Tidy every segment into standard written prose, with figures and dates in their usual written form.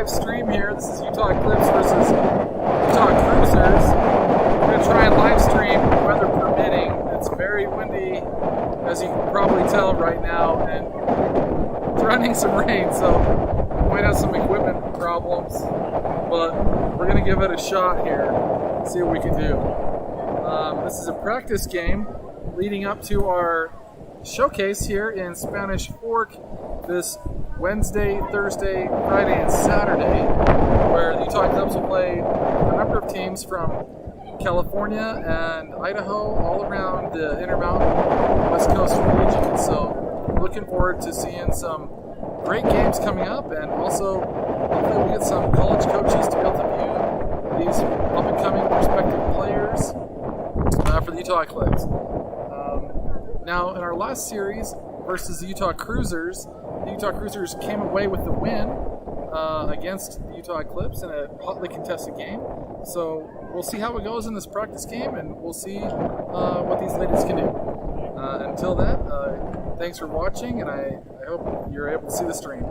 live stream here. This is Utah Eclipse versus Utah Cruisers. We're going to try and live stream, weather permitting. It's very windy, as you can probably tell right now, and threatening some rain, so we might have some equipment problems, but we're going to give it a shot here, see what we can do. This is a practice game leading up to our showcase here in Spanish Fork this Wednesday, Thursday, Friday, and Saturday, where the Utah Eclipse will play a number of teams from California and Idaho, all around the Intermountain West Coast region. So we're looking forward to seeing some great games coming up, and also hopefully we'll get some college coaches to be able to view these up-and-coming prospective players for the Utah Eclipse. Now, in our last series versus the Utah Cruisers came away with the win against the Utah Eclipse in a hotly contested game. So we'll see how it goes in this practice game, and we'll see what these ladies can do. Until then, thanks for watching, and I hope you're able to see the stream.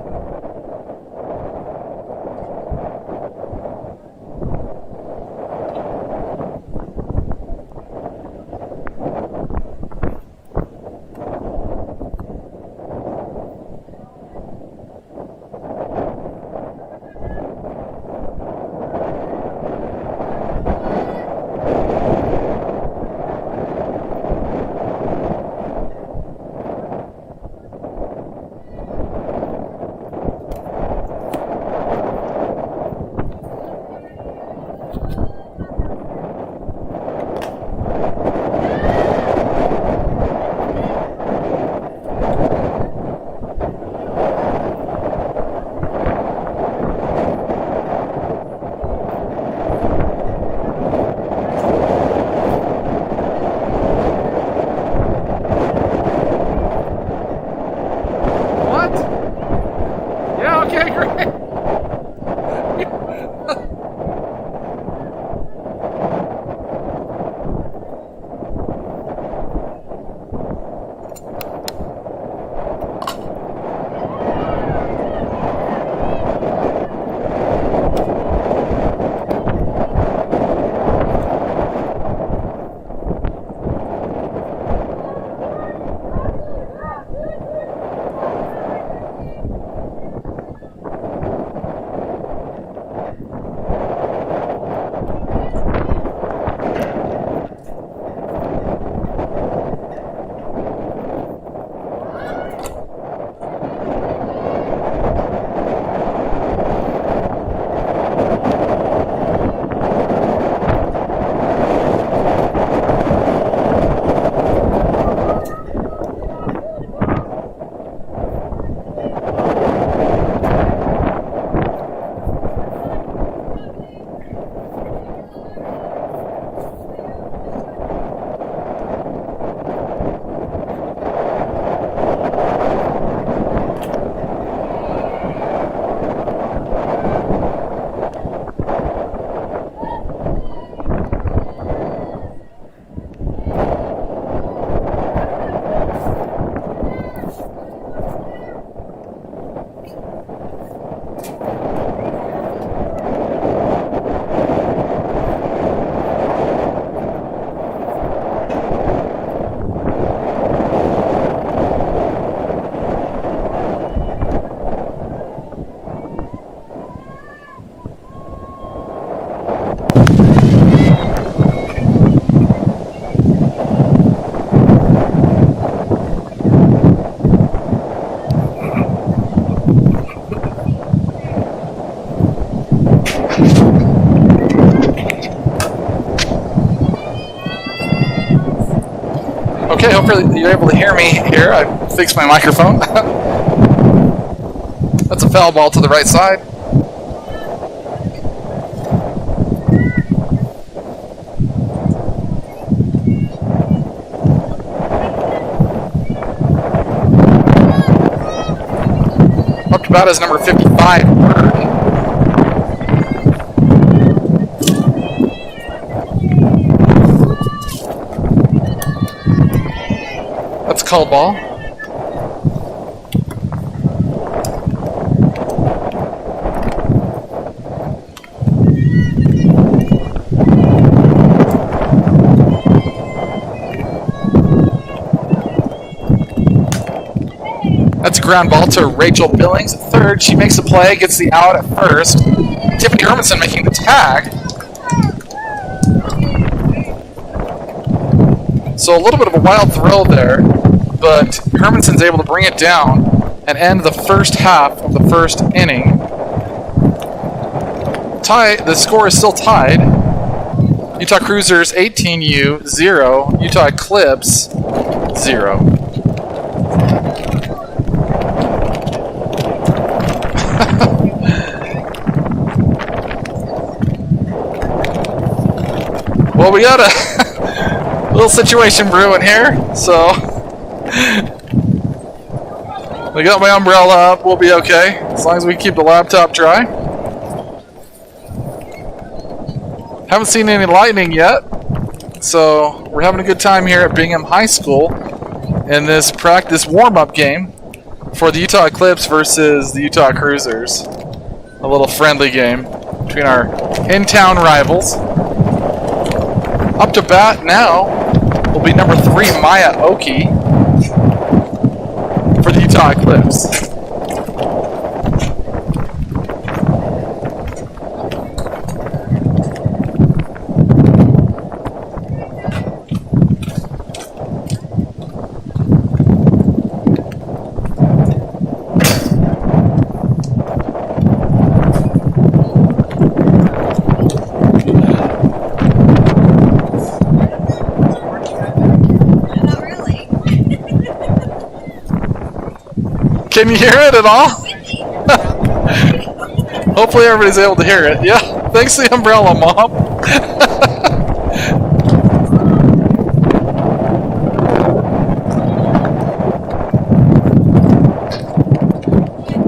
Okay, hopefully you're able to hear me here. I fixed my microphone. That's a foul ball to the right side. Up to bat is number 55. Called ball. That's a ground ball to Rachel Billings at third. She makes a play, gets the out at first. Tiffany Hermanson making the tag. So a little bit of a wild throw there, but Hermanson's able to bring it down and end the first half of the first inning. The score is still tied. Utah Cruisers 18U 0, Utah Eclipse 0. Well, we got a little situation brewing here, so I got my umbrella up. We'll be okay as long as we keep the laptop dry. Haven't seen any lightning yet, so we're having a good time here at Bingham High School in this practice warm-up game for the Utah Eclipse versus the Utah Cruisers. A little friendly game between our in-town rivals. Up to bat now will be number 3, Maya Oki, for the Utah Eclipse. Can you hear it at all? Hopefully everybody's able to hear it. Yeah, thanks to the umbrella, Mom.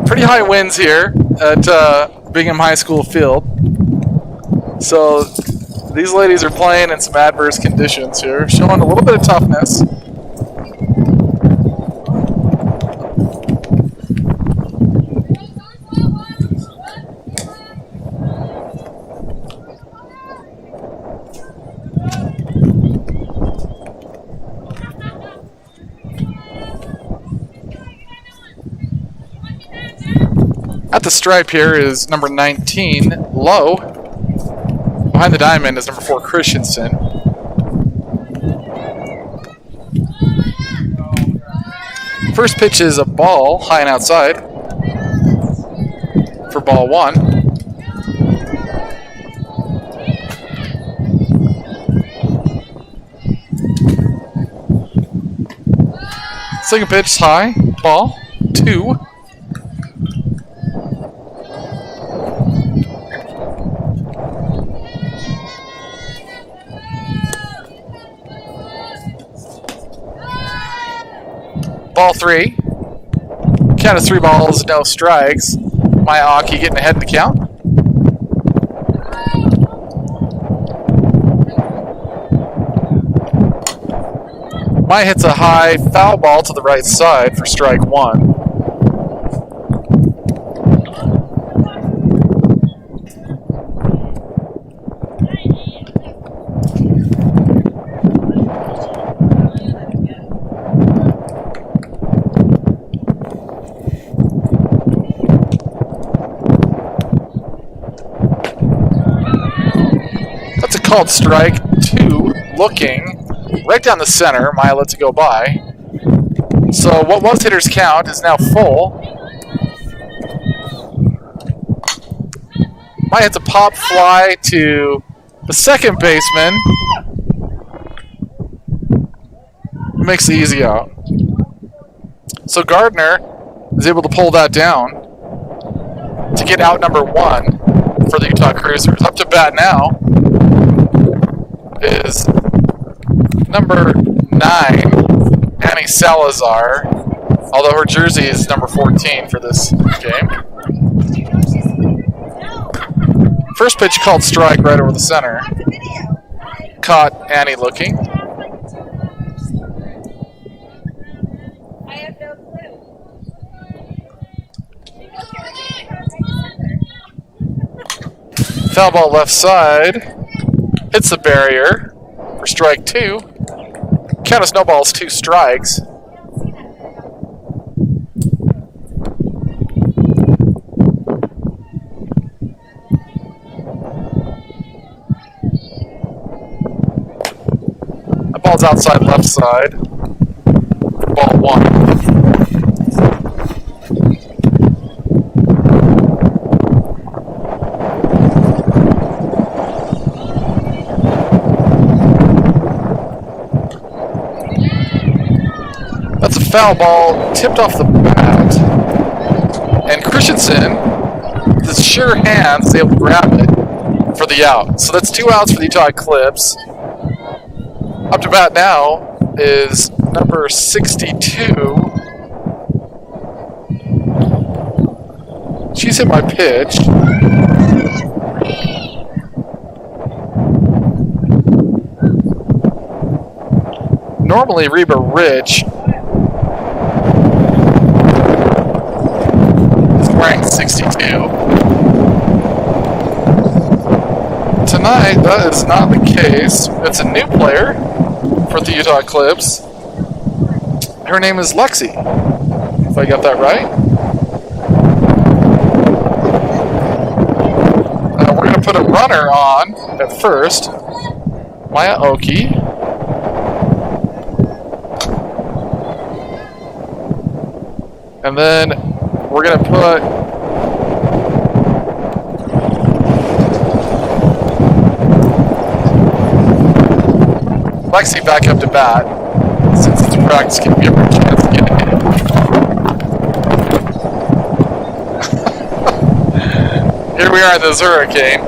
Pretty high winds here at Bingham High School field. So these ladies are playing in some adverse conditions here, showing a little bit of toughness. At the stripe here is number 19, Lowe. Behind the diamond is number 4, Christensen. First pitch is a ball, high and outside, for ball 1. Second pitch, high, ball 2. Ball 3. Count is 3 balls, no strikes. Maya Aki getting ahead in the count. Maya hits a high foul ball to the right side for strike 1. Called strike 2, looking right down the center. Maya lets it go by. So what was hitter's count is now full. Maya hits a pop fly to the second baseman. Makes the easy out. So Gardner is able to pull that down to get out number 1 for the Utah Cruisers. Up to bat now is number 9, Annie Salazar, although her jersey is number 14 for this game. First pitch called strike right over the center. Caught Annie looking. Foul ball left side. Hits the barrier for strike 2. Count of snowballs, 2 strikes. Ball's outside left side. Ball 1. That's a foul ball tipped off the bat. And Christensen, with his sure hands, is able to grab it for the out. So that's 2 outs for the Utah Eclipse. Up to bat now is number 62. She's hit my pitch. Normally Reba Rich is wearing 62. Tonight, that is not the case. It's a new player for the Utah Eclipse. Her name is Lexi, if I got that right. We're going to put a runner on at first. Maya Oki. And then we're going to put Lexi back up to bat, since it's practice, give me a chance to get a hit. Here we are in this hurricane.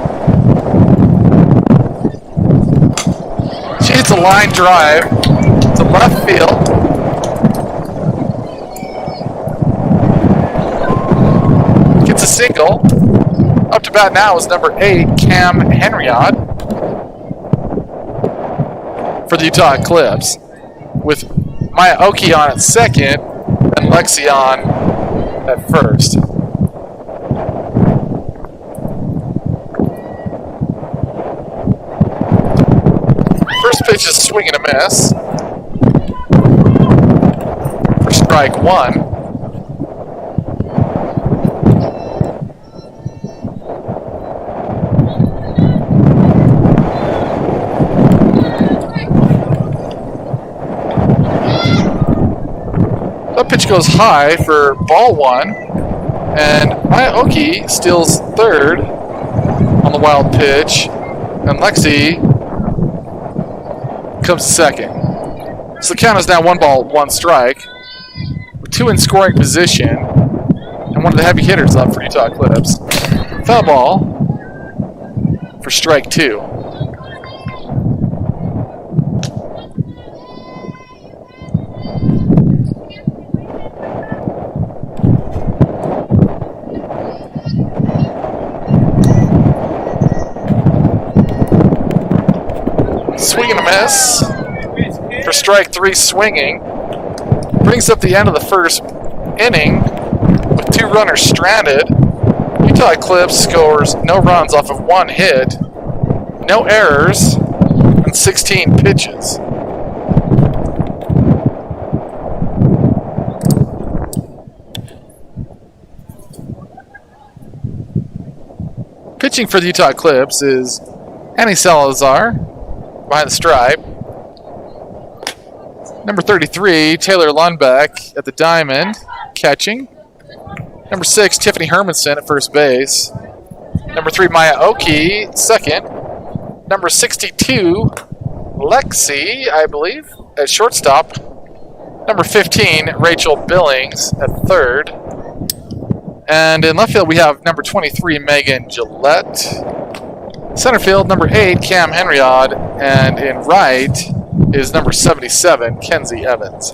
She hits a line drive to left field. Gets a single. Up to bat now is number 8, Cam Henriot, for the Utah Eclipse, with Maya Oki on at second and Lexi on at first. First pitch is swing and a miss for strike 1. That pitch goes high for ball 1, and Maya Oki steals third on the wild pitch, and Lexi comes second. So the count is now 1 ball, 1 strike, with 2 in scoring position, and one of the heavy hitters up for Utah Eclipse. Foul ball for strike 2. Swing and a miss for strike 3 swinging. Brings up the end of the first inning with 2 runners stranded. Utah Eclipse scores no runs off of 1 hit, no errors, and 16 pitches. Pitching for the Utah Eclipse is Annie Salazar behind the stripe. Number 33, Taylor Lundbeck at the diamond, catching. Number 6, Tiffany Hermanson at first base. Number 3, Maya Oki, second. Number 62, Lexi, I believe, at shortstop. Number 15, Rachel Billings at third. And in left field, we have number 23, Megan Gillette. Center field, number 8, Cam Henriot. And in right is number 77, Kenzie Evans.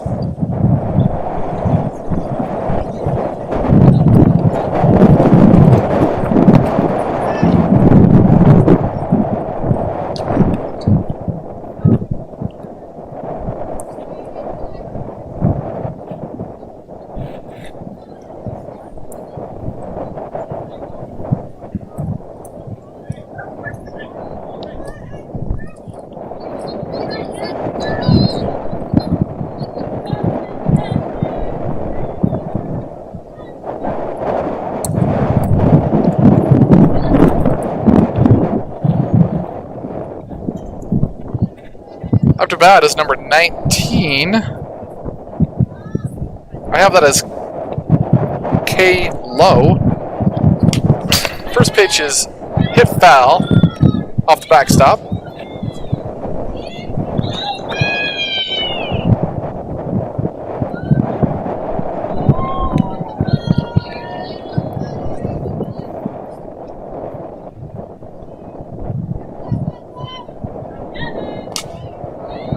Up to bat is number 19. I have that as K. Low. First pitch is hit foul off the backstop.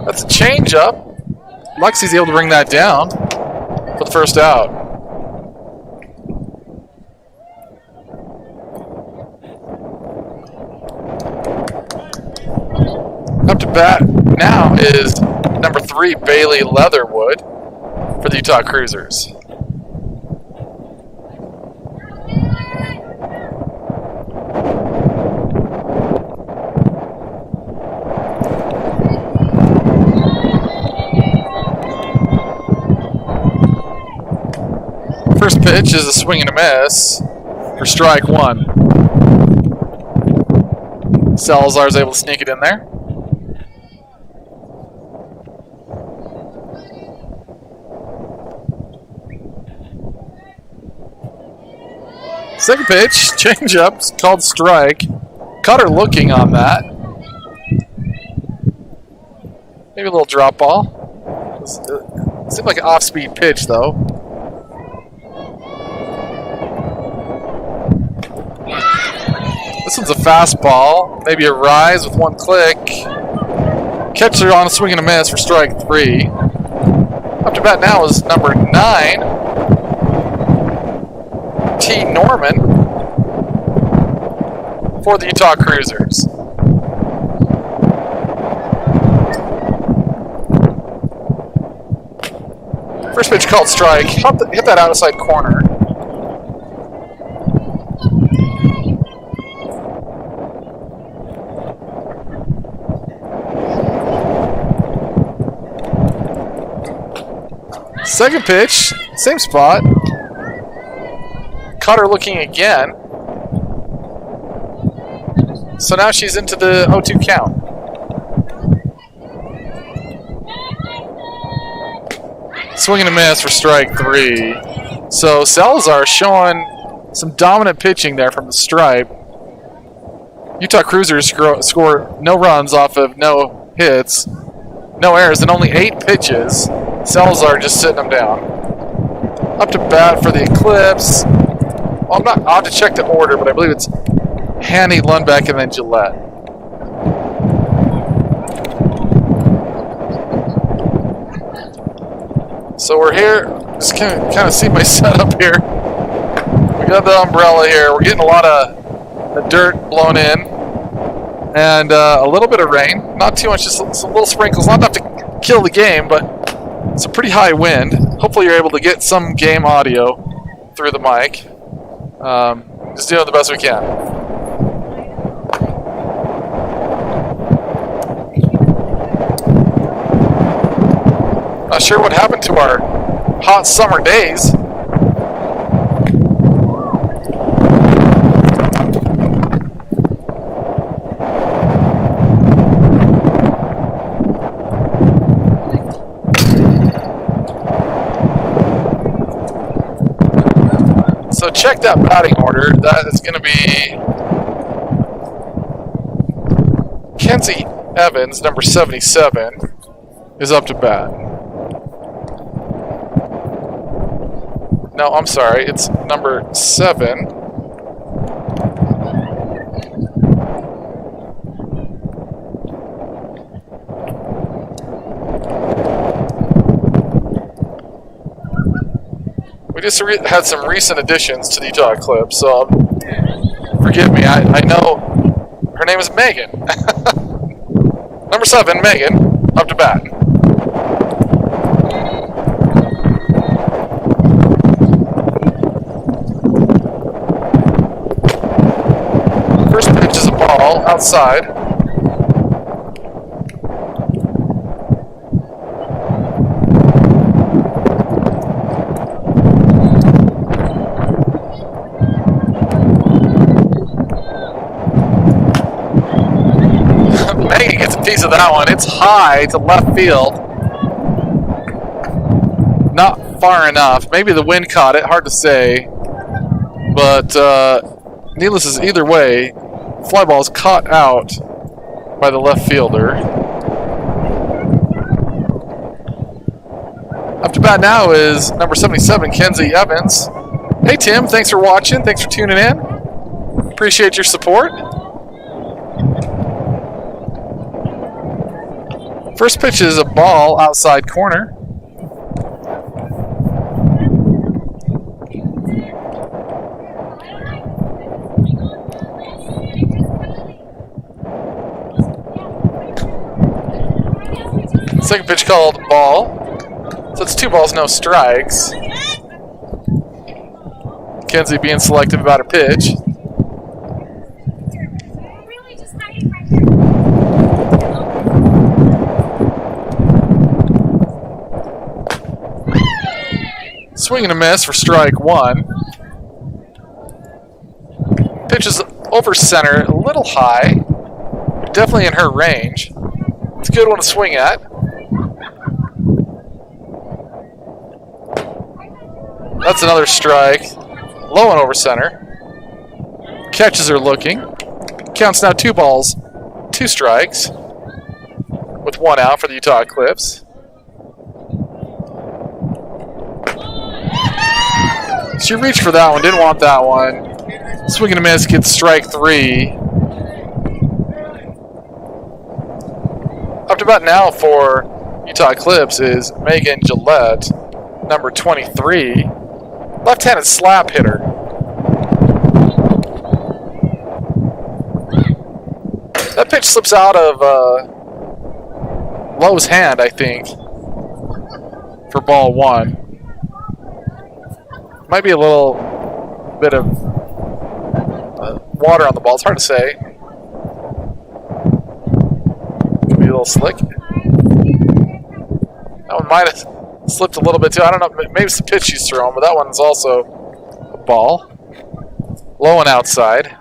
That's a changeup. Lexi's able to bring that down for the first out. Up to bat now is number 3, Bailey Leatherwood for the Utah Cruisers. First pitch is a swing and a miss for strike 1. Salazar's able to sneak it in there. Second pitch, changeup, called strike. Cutter looking on that. Maybe a little drop ball. It seemed like an off-speed pitch though. This one's a fastball, maybe a rise with one click. Catcher on a swing and a miss for strike 3. Up to bat now is number 9, T. Norman for the Utah Cruisers. First pitch called strike. Hit that outside corner. Second pitch, same spot. Cutter looking again. So now she's into the 0-2 count. Swing and a miss for strike 3. So Salazar showing some dominant pitching there from the stripe. Utah Cruisers score no runs off of no hits, no errors, and only 8 pitches. Salazar just sitting them down. Up to bat for the Eclipse. Well, I'll have to check the order, but I believe it's Hanny, Lundbeck, and then Gillette. So we're here. Just kind of see my setup here. We got the umbrella here. We're getting a lot of the dirt blown in, and a little bit of rain. Not too much, just some little sprinkles. Not enough to kill the game, but it's a pretty high wind. Hopefully you're able to get some game audio through the mic. Just doing the best we can. Not sure what happened to our hot summer days. So check that batting order. That is going to be Kenzie Evans, number 77, is up to bat. No, I'm sorry. It's number 7. We just had some recent additions to the Utah Eclipse, so forgive me. I know her name is Megan. Number 7, Megan, up to bat. First pitch is a ball outside. Megan gets piece of that one. It's high to left field. Not far enough. Maybe the wind caught it. Hard to say. But needless is either way, fly ball is caught out by the left fielder. Up to bat now is number 77, Kenzie Evans. Hey Tim, thanks for watching. Thanks for tuning in. Appreciate your support. First pitch is a ball outside corner. Second pitch called ball. So it's 2 balls, no strikes. Kenzie being selective about her pitch. Swing and a miss for strike 1. Pitch is over center, a little high, but definitely in her range. It's a good one to swing at. That's another strike. Low and over center. Catches are looking. Counts now 2 balls, 2 strikes, with 1 out for the Utah Eclipse. She reached for that one, didn't want that one. Swing and a miss, gets strike 3. Up to bat now for Utah Eclipse is Megan Gillette, number 23. Left-handed slap hitter. That pitch slips out of Lowe's hand, I think, for ball 1. Might be a little bit of water on the ball. It's hard to say. Could be a little slick. That one might have slipped a little bit too. I don't know. Maybe it's the pitch she's throwing, but that one's also a ball. Low and outside.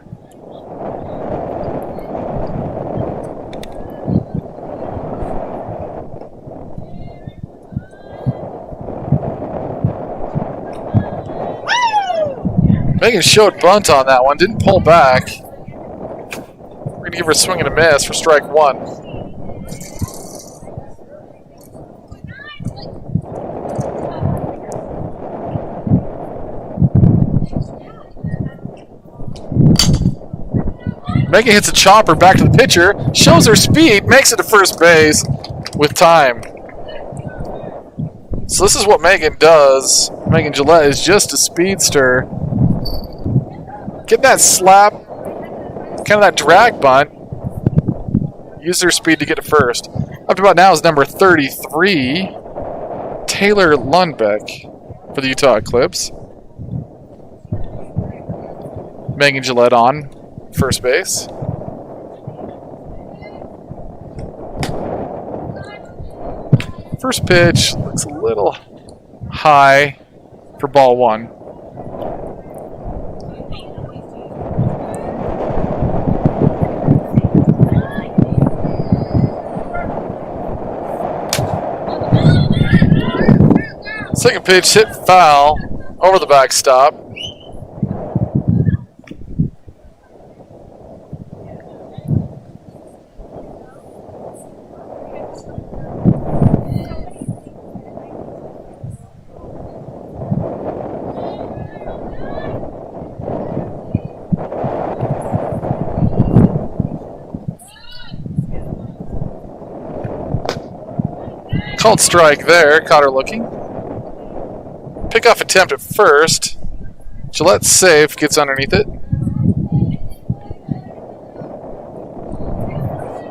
Megan showed bunt on that one, didn't pull back. We're going to give her a swing and a miss for strike 1. Megan hits a chopper back to the pitcher, shows her speed, makes it to first base with time. So this is what Megan does. Megan Gillette is just a speedster. Get that slap, kind of that drag bunt. Use their speed to get to first. Up to about now is number 33, Taylor Lundbeck for the Utah Eclipse. Megan Gillette on first base. First pitch looks a little high for ball 1. Second pitch hit foul over the backstop. Called strike there, caught her looking. Pickoff attempt at first. Gillette's safe, gets underneath it.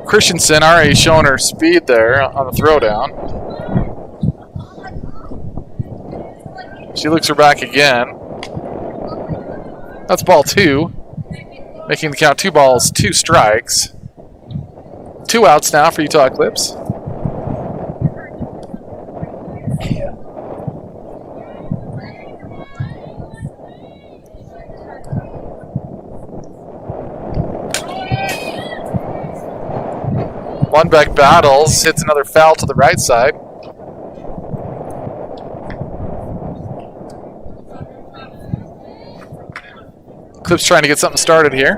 Christensen already showing her speed there on the throwdown. She looks her back again. That's ball 2. Making the count 2 balls, 2 strikes. 2 outs now for Utah Eclipse. Lundbeck battles, hits another foul to the right side. Eclipse trying to get something started here.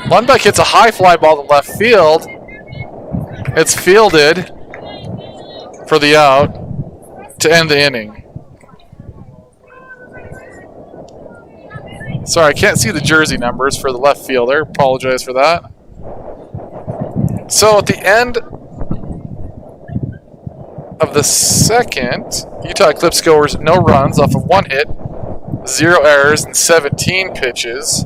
Lundbeck hits a high fly ball to left field. It's fielded for the out to end the inning. Sorry, I can't see the jersey numbers for the left fielder. Apologize for that. So at the end of the second, Utah Eclipse scores no runs off of 1 hit, 0 errors, and 17 pitches.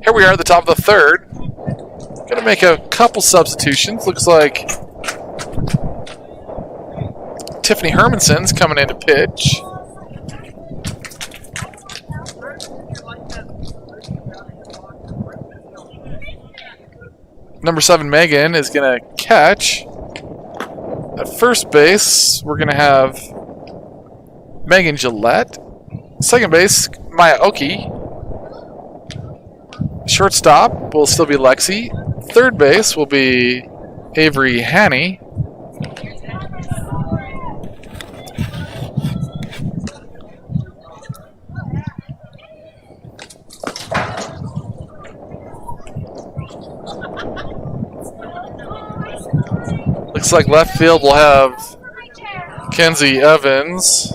Here we are at the top of the third. Going to make a couple substitutions. Looks like Tiffany Hermanson's coming in to pitch. Number 7, Megan, is going to catch. At first base, we're going to have Megan Gillette. Second base, Maya Oki. Shortstop will still be Lexi. Third base will be Avery Haney. Looks like left field will have Kenzie Evans.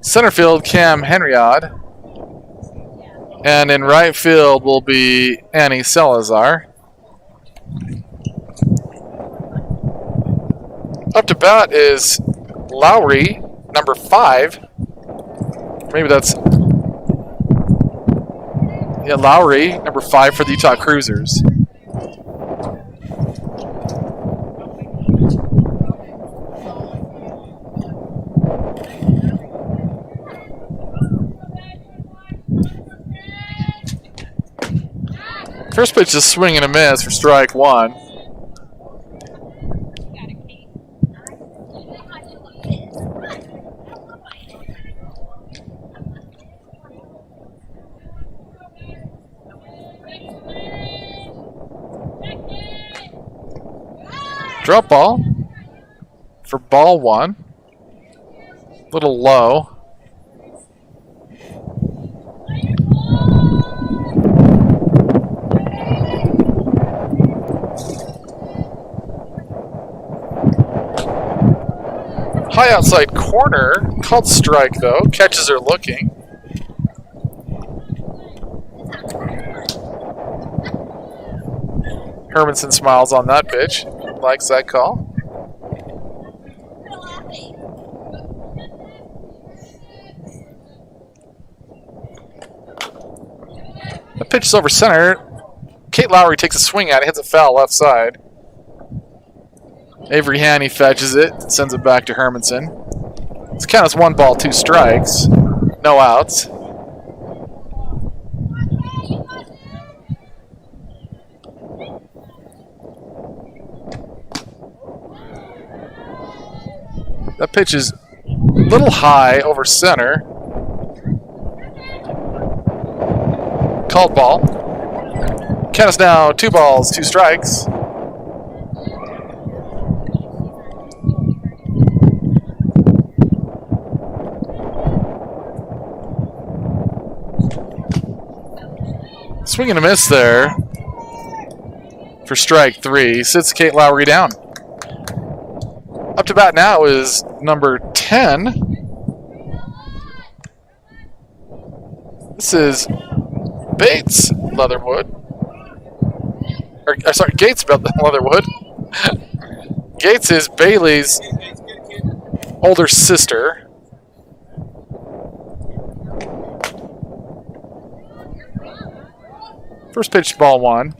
Center field, Cam Henriod. And in right field will be Annie Salazar. Up to bat is Lowry, number 5. Maybe that's... Yeah, Lowry, number 5 for the Utah Cruisers. First pitch is swing and a miss for strike 1. Drop ball for ball 1. Little low. High outside corner, called strike though. Catches are looking. Hermanson smiles on that pitch. Likes that call. The pitch is over center. Kate Lowry takes a swing at it, hits a foul left side. Avery Haney fetches it, sends it back to Hermanson. It's count as 1 ball, 2 strikes. No outs. That pitch is a little high over center. Called ball. Count is now 2 balls, 2 strikes. Swing and a miss there for strike 3. Sits Kate Lowry down. Up to bat now is number 10. This is Bates Leatherwood. Gates Leatherwood. Gates is Bailey's older sister. First pitch, ball 1.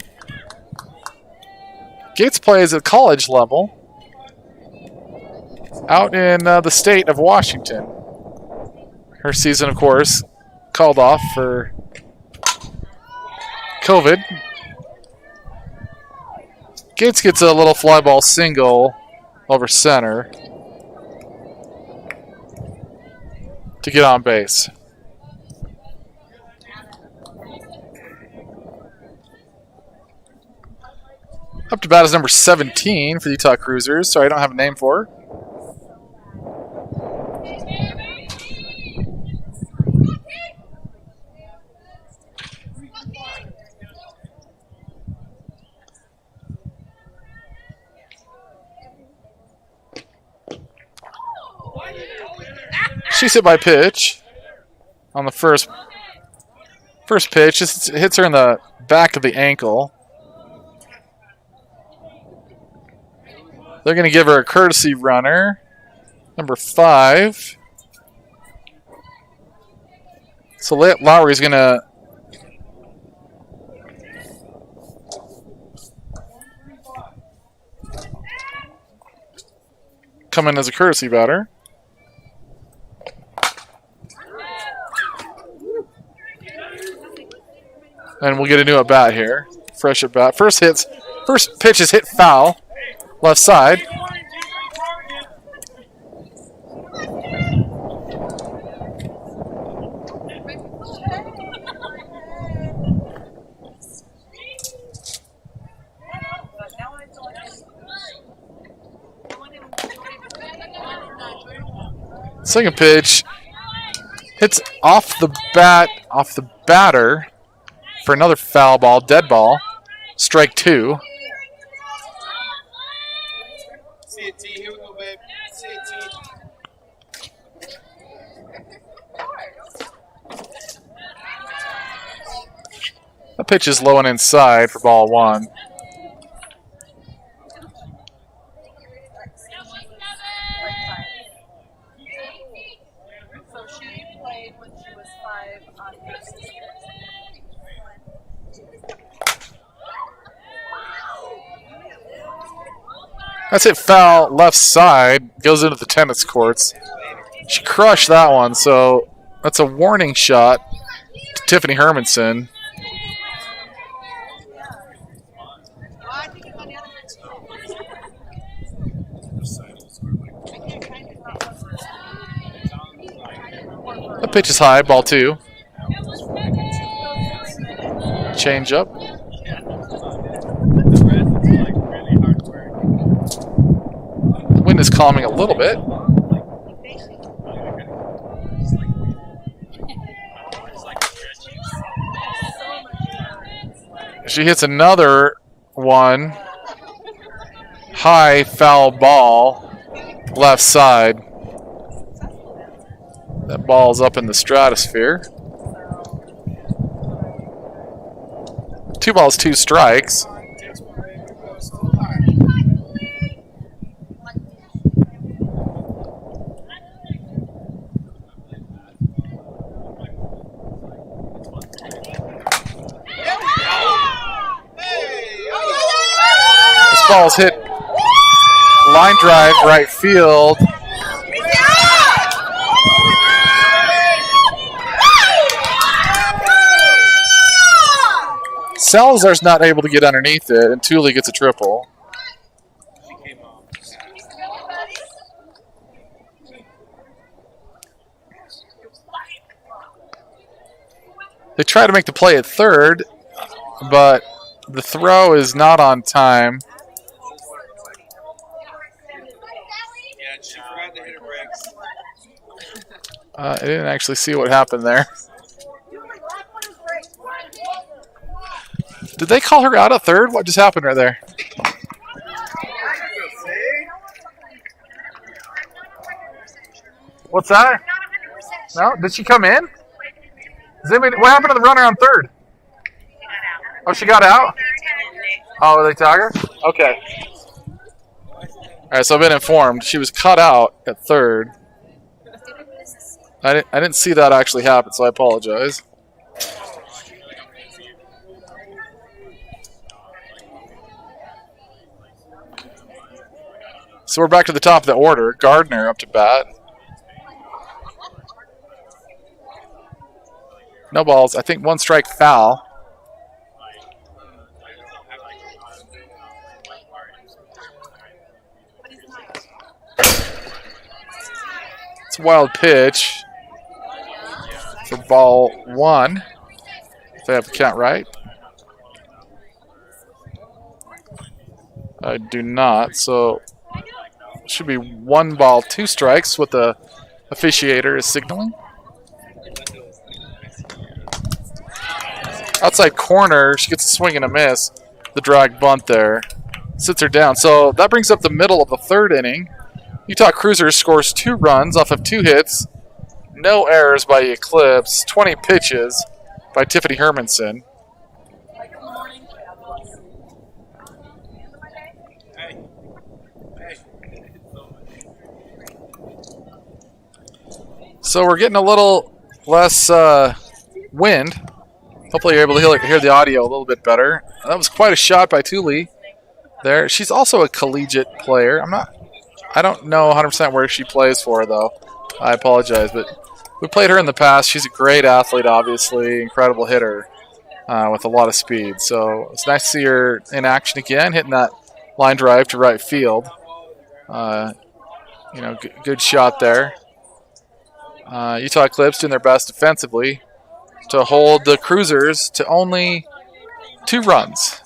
Gates plays at college level out in the state of Washington. Her season, of course, called off for COVID. Gates gets a little fly ball single over center to get on base. Up to bat is number 17 for the Utah Cruisers. Sorry, I don't have a name for her. She's hit by pitch on the first pitch. Just hits her in the back of the ankle. They're going to give her a courtesy runner, number 5. So Lowry's going to come in as a courtesy batter. And we'll get a new at bat here. Fresh at bat. First pitch is hit foul. Left side. Second pitch hits off the batter for another foul ball, dead ball. Strike 2. Here we go, babe. The pitch is low and inside for ball 1. So she played when she was 5 on Texas. That's hit foul left side. Goes into the tennis courts. She crushed that one, so that's a warning shot to Tiffany Hermanson. The pitch is high, ball 2. Change up. Wind is calming a little bit. She hits another one. High foul ball, left side. That ball's up in the stratosphere. 2 balls, 2 strikes. This ball's hit line drive right field. Salazar's not able to get underneath it, and Thule gets a triple. They try to make the play at third, but the throw is not on time. I didn't actually see what happened there. Did they call her out at third? What just happened right there? What's that? No? Did she come in? What happened to the runner on third? Oh, she got out? Oh, they tag her? Okay. All right, so I've been informed. She was cut out at third. I didn't see that actually happen, so I apologize. So we're back to the top of the order. Gardner up to bat. No balls. I think 1 strike foul. It's a wild pitch for ball one, if I have the count right. I do not, so it should be 1 ball, 2 strikes, what the officiator is signaling. Outside corner, she gets a swing and a miss. The drag bunt there sits her down. So that brings up the middle of the 3rd inning. Utah Cruisers scores 2 runs off of 2 hits. No errors by Eclipse. 20 pitches by Tiffany Hermanson. So we're getting a little less wind. Hopefully you're able to hear the audio a little bit better. That was quite a shot by Thule there. She's also a collegiate player. I don't know 100% where she plays for, though. I apologize, but we played her in the past. She's a great athlete, obviously, incredible hitter with a lot of speed. So it's nice to see her in action again, hitting that line drive to right field. Good shot there. Utah Eclipse doing their best defensively to hold the Cruisers to only 2 runs.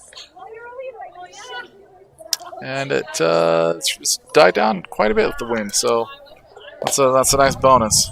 And it's died down quite a bit with the wind, so that's a nice bonus.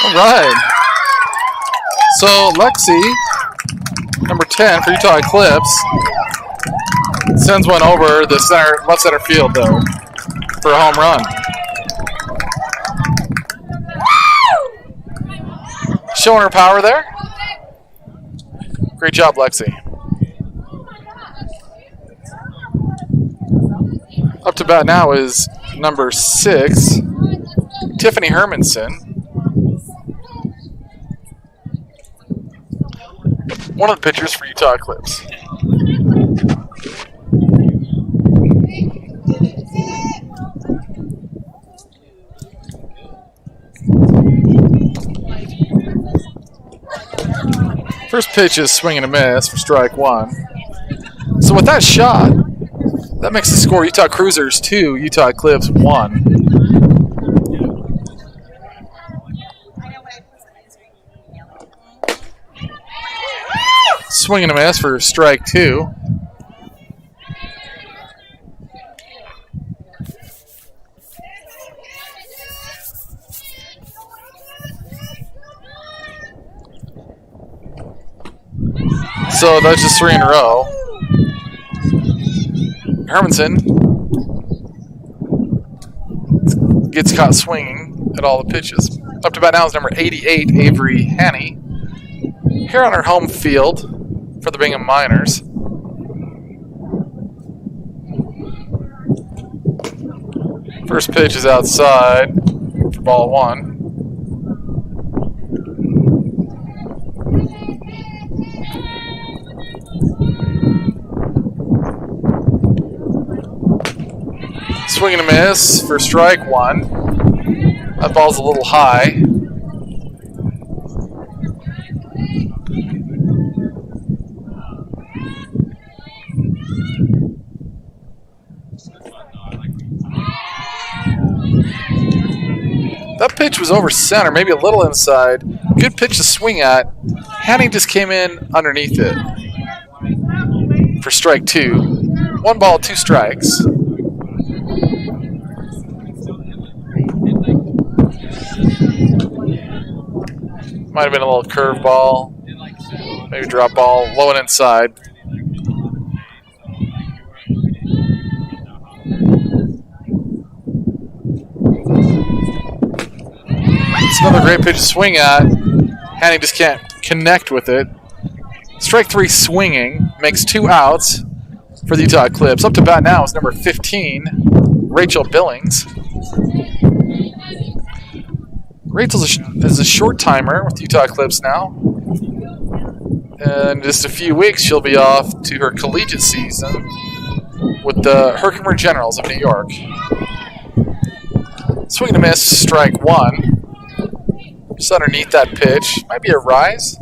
All right. So Lexi, number 10 for Utah Eclipse, sends one over the left center field though for a home run. Showing her power there. Great job, Lexi. Up to bat now is number 6, Tiffany Hermanson. One of the pitchers for Utah Eclipse. First pitch is swing and a miss for strike 1. So with that shot, that makes the score Utah Cruisers 2, Utah Eclipse 1. Swing and a miss for strike 2. So that's just 3 in a row. Hermanson gets caught swinging at all the pitches. Up to bat now is number 88, Avery Hanny. Here on our home field for the Bingham Miners. First pitch is outside for ball 1. Swing and a miss for strike 1. That ball's a little high. That pitch was over center, maybe a little inside. Good pitch to swing at. Hanning just came in underneath it for strike 2. 1 ball, 2 strikes. Might have been a little curve ball, maybe drop ball, low and inside. It's another great pitch to swing at. Hanning just can't connect with it. Strike 3 swinging, makes 2 outs for the Utah Eclipse. Up to bat now is number 15, Rachel Billings. Rachel is a short timer with the Utah Eclipse now. And in just a few weeks, she'll be off to her collegiate season with the Herkimer Generals of New York. Swing and a miss, strike 1. Just underneath that pitch. Might be a rise.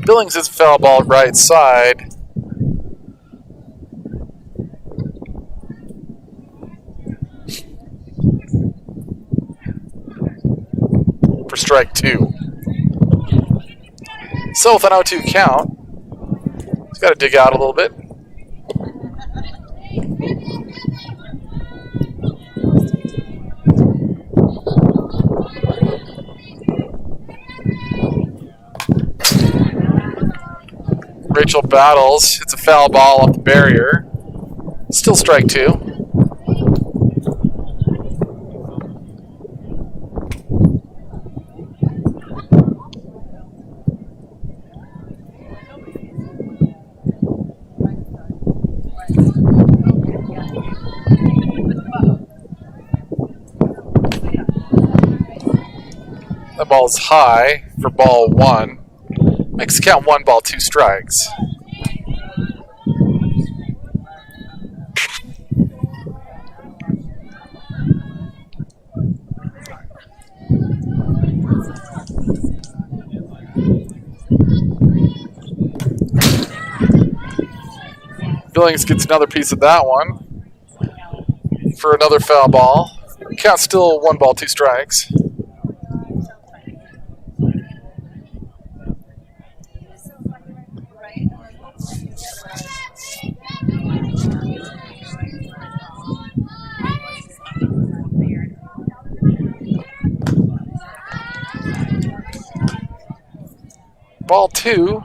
Billings is foul ball right side. For strike 2. So with an 0-2 count, he's got to dig out a little bit. Rachel battles. It's a foul ball off the barrier. Still strike 2. That ball's high for ball 1. Makes the count 1 ball, 2 strikes. Billings gets another piece of that one for another foul ball. Count still 1 ball, 2 strikes. Ball 2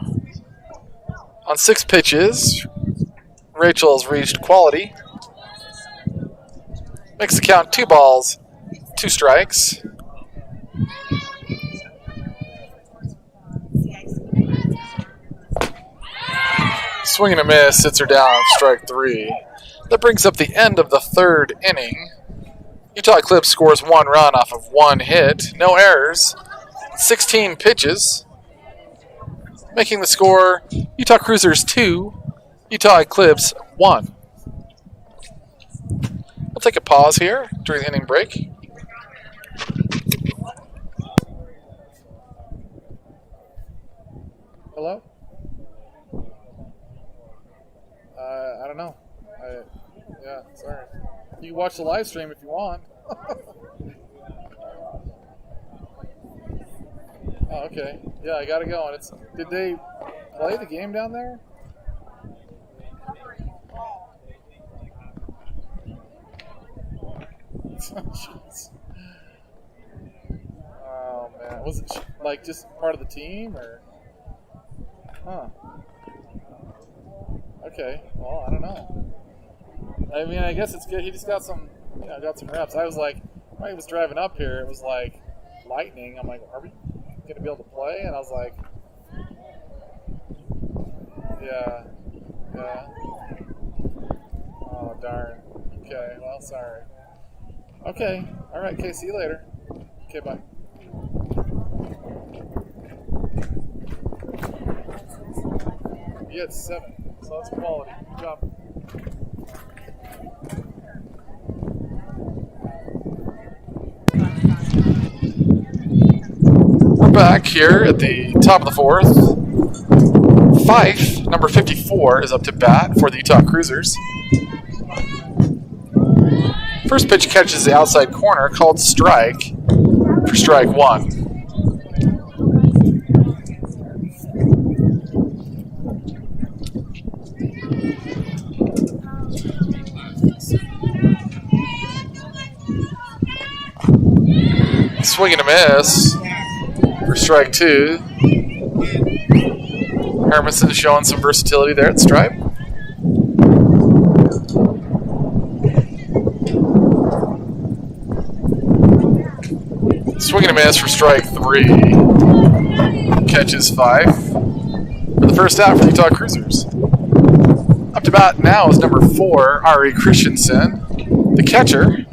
on 6 pitches. Rachel has reached quality. Makes the count 2 balls, 2 strikes. Swing and a miss, sits her down, strike 3. That brings up the end of the 3rd inning. Utah Eclipse scores 1 run off of 1 hit, no errors, 16 pitches. Making the score Utah Cruisers 2, Utah Eclipse 1. We'll take a pause here during the inning break. Hello? I don't know. Yeah, sorry. You can watch the live stream if you want. Oh, okay. Yeah, I got it going. Did they play the game down there? Jeez. Oh man, was it like just part of the team or? Huh. Okay. Well, I don't know. I mean, I guess it's good. He just got some, got some reps. I was like, when I was driving up here, it was like lightning. I'm like, are we gonna be able to play? And I was like, yeah. Oh darn. Okay. Well, sorry. Okay. All right. Okay. See you later. Okay. Bye. You had 7, so that's quality. Good job. We're back here at the top of the 4th. Fife, number 54, is up to bat for the Utah Cruisers. First pitch catches the outside corner, called strike for strike 1. Swing and a miss for strike 2. Hermanson is showing some versatility there at stripe. Swing and a miss for strike 3. Catches 5 for the first out for the Utah Cruisers. Up to bat now is number 4, Ari Christensen, the catcher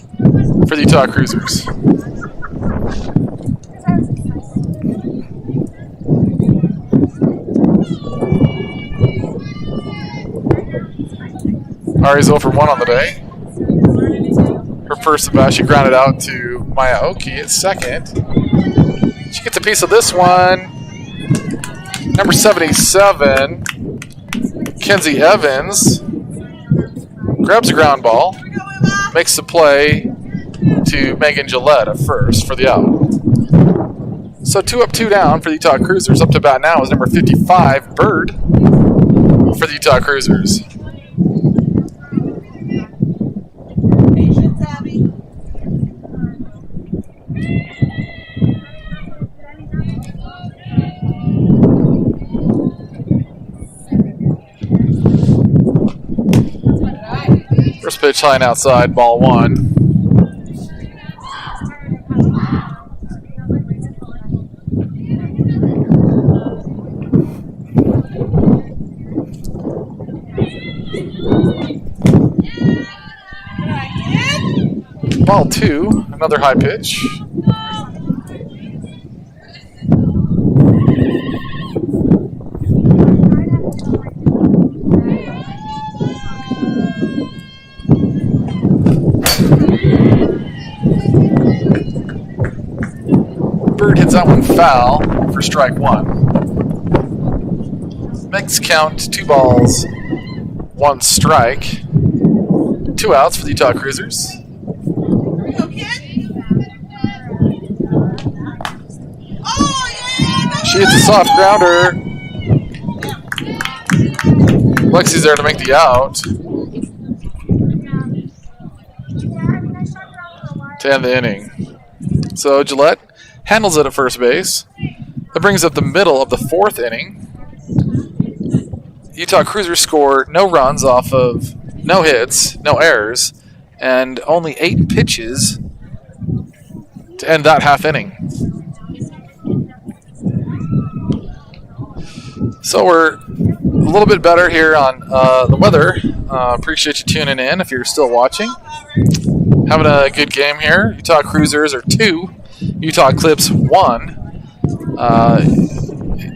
for the Utah Cruisers. Ari's 0 for 1 on the day. Her first at bat, she grounded out to Maya Oki at second. She gets a piece of this one. Number 77, Kenzie Evans, grabs a ground ball, makes the play to Megan Gillette at first for the out. So 2 up, 2 down for the Utah Cruisers. Up to bat now is number 55, Bird, for the Utah Cruisers. First pitch high and outside, ball 1. Ball 2, another high pitch. Bird hits that one foul for strike 1. Makes count 2 balls, 1 strike. 2 outs for the Utah Cruisers. She hits a soft grounder. Lexi's there to make the out. To end the inning. So Gillette handles it at first base. That brings up the middle of the 4th inning. Utah Cruisers score no runs off of no hits, no errors, and only 8 pitches to end that half inning. So we're a little bit better here on the weather. Appreciate you tuning in if you're still watching. Having a good game here. Utah Cruisers are 2, Utah Eclipse 1.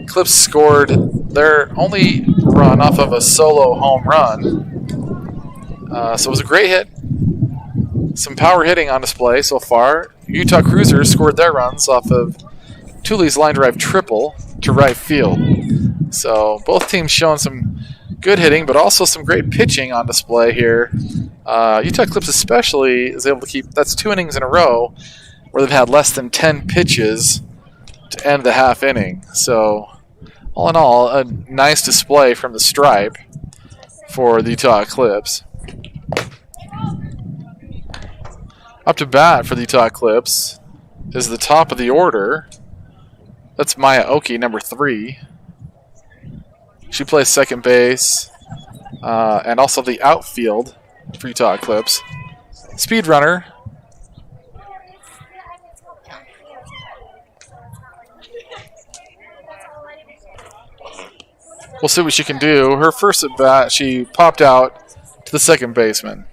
Eclipse scored their only run off of a solo home run. So it was a great hit. Some power hitting on display so far. Utah Cruisers scored their runs off of Thule's line drive triple to right field. So both teams showing some good hitting, but also some great pitching on display here. Utah Eclipse especially is able to keep, that's 2 innings in a row where they've had less than 10 pitches to end the half inning. So all in all, a nice display from the stripe for the Utah Eclipse. Up to bat for the Utah Eclipse is the top of the order. That's Maya Oki, number 3. She plays second base and also the outfield for Utah Eclipse. Speed runner. We'll see what she can do. Her first at bat, she popped out to the second baseman.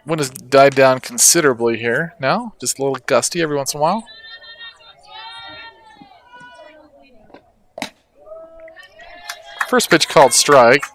Wind has died down considerably here now. Just a little gusty every once in a while. First pitch called strike.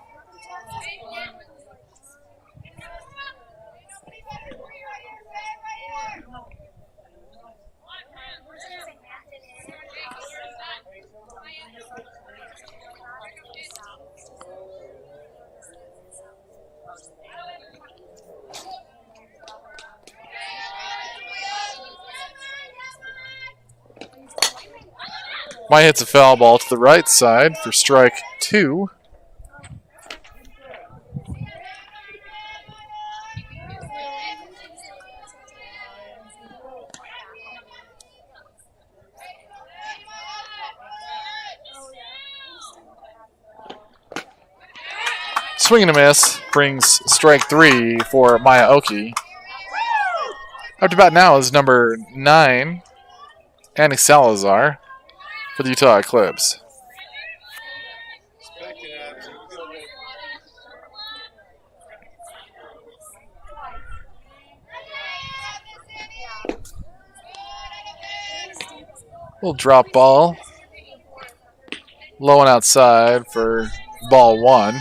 Maya hits a foul ball to the right side for strike 2. Swing and a miss brings strike 3 for Maya Oki. Up to bat now is number 9, Annie Salazar, for the Utah Eclipse. Little drop ball. Low and outside for ball 1.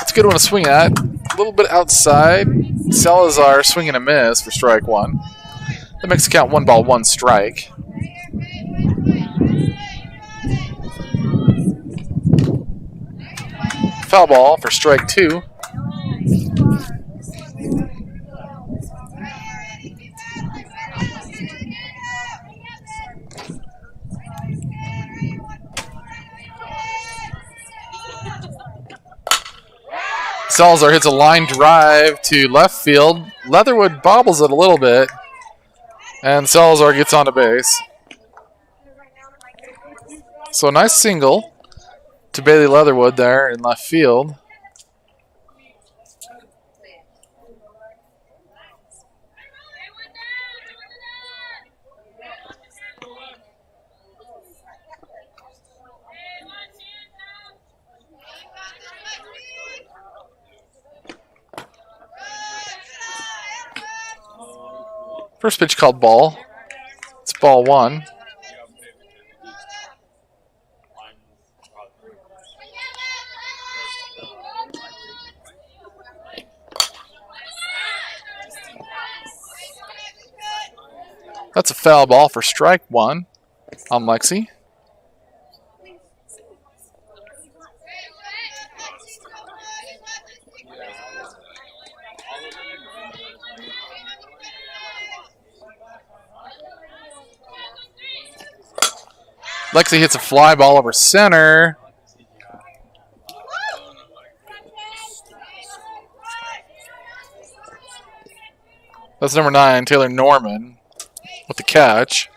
It's a good one to swing at. A little bit outside. Salazar swinging a miss for strike 1. That makes the count 1-1 strike. Foul ball for strike 2. Salazar hits a line drive to left field. Leatherwood bobbles it a little bit, and Salazar gets onto base. So a nice single to Bailey Leatherwood there in left field. First pitch called ball. It's ball 1. That's a foul ball for strike 1 on Lexi. Lexi hits a fly ball over center. That's number 9, Taylor Norman, with the catch.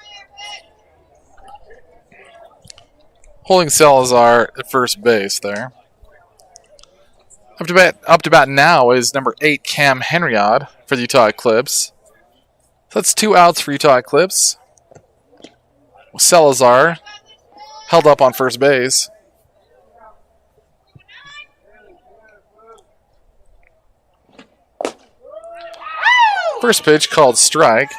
Holding Salazar at first base there. Up to bat now is number 8, Cam Henriod for the Utah Eclipse. So that's 2 outs for Utah Eclipse. Salazar held up on first base. First pitch called strike.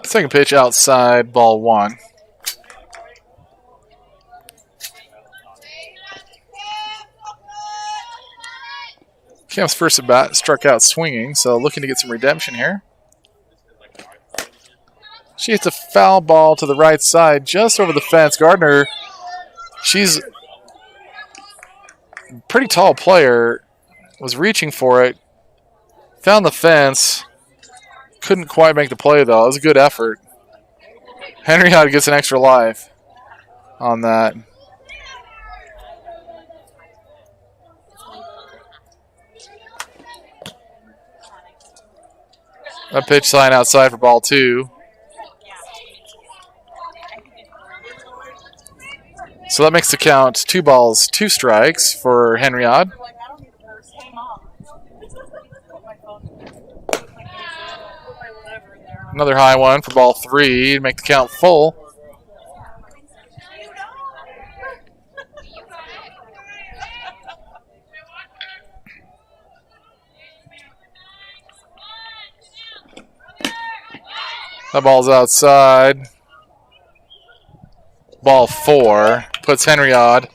Second pitch outside, ball 1. Cam's first at bat struck out swinging, so looking to get some redemption here. She hits a foul ball to the right side, just over the fence. Gardner, she's a pretty tall player, was reaching for it, found the fence, couldn't quite make the play though. It was a good effort. Henriot gets an extra life on that. A pitch sign outside for ball 2. So that makes the count 2 balls, 2 strikes for Henriod. Another high one for ball 3 to make the count full. That ball's outside. Ball 4 puts Henriod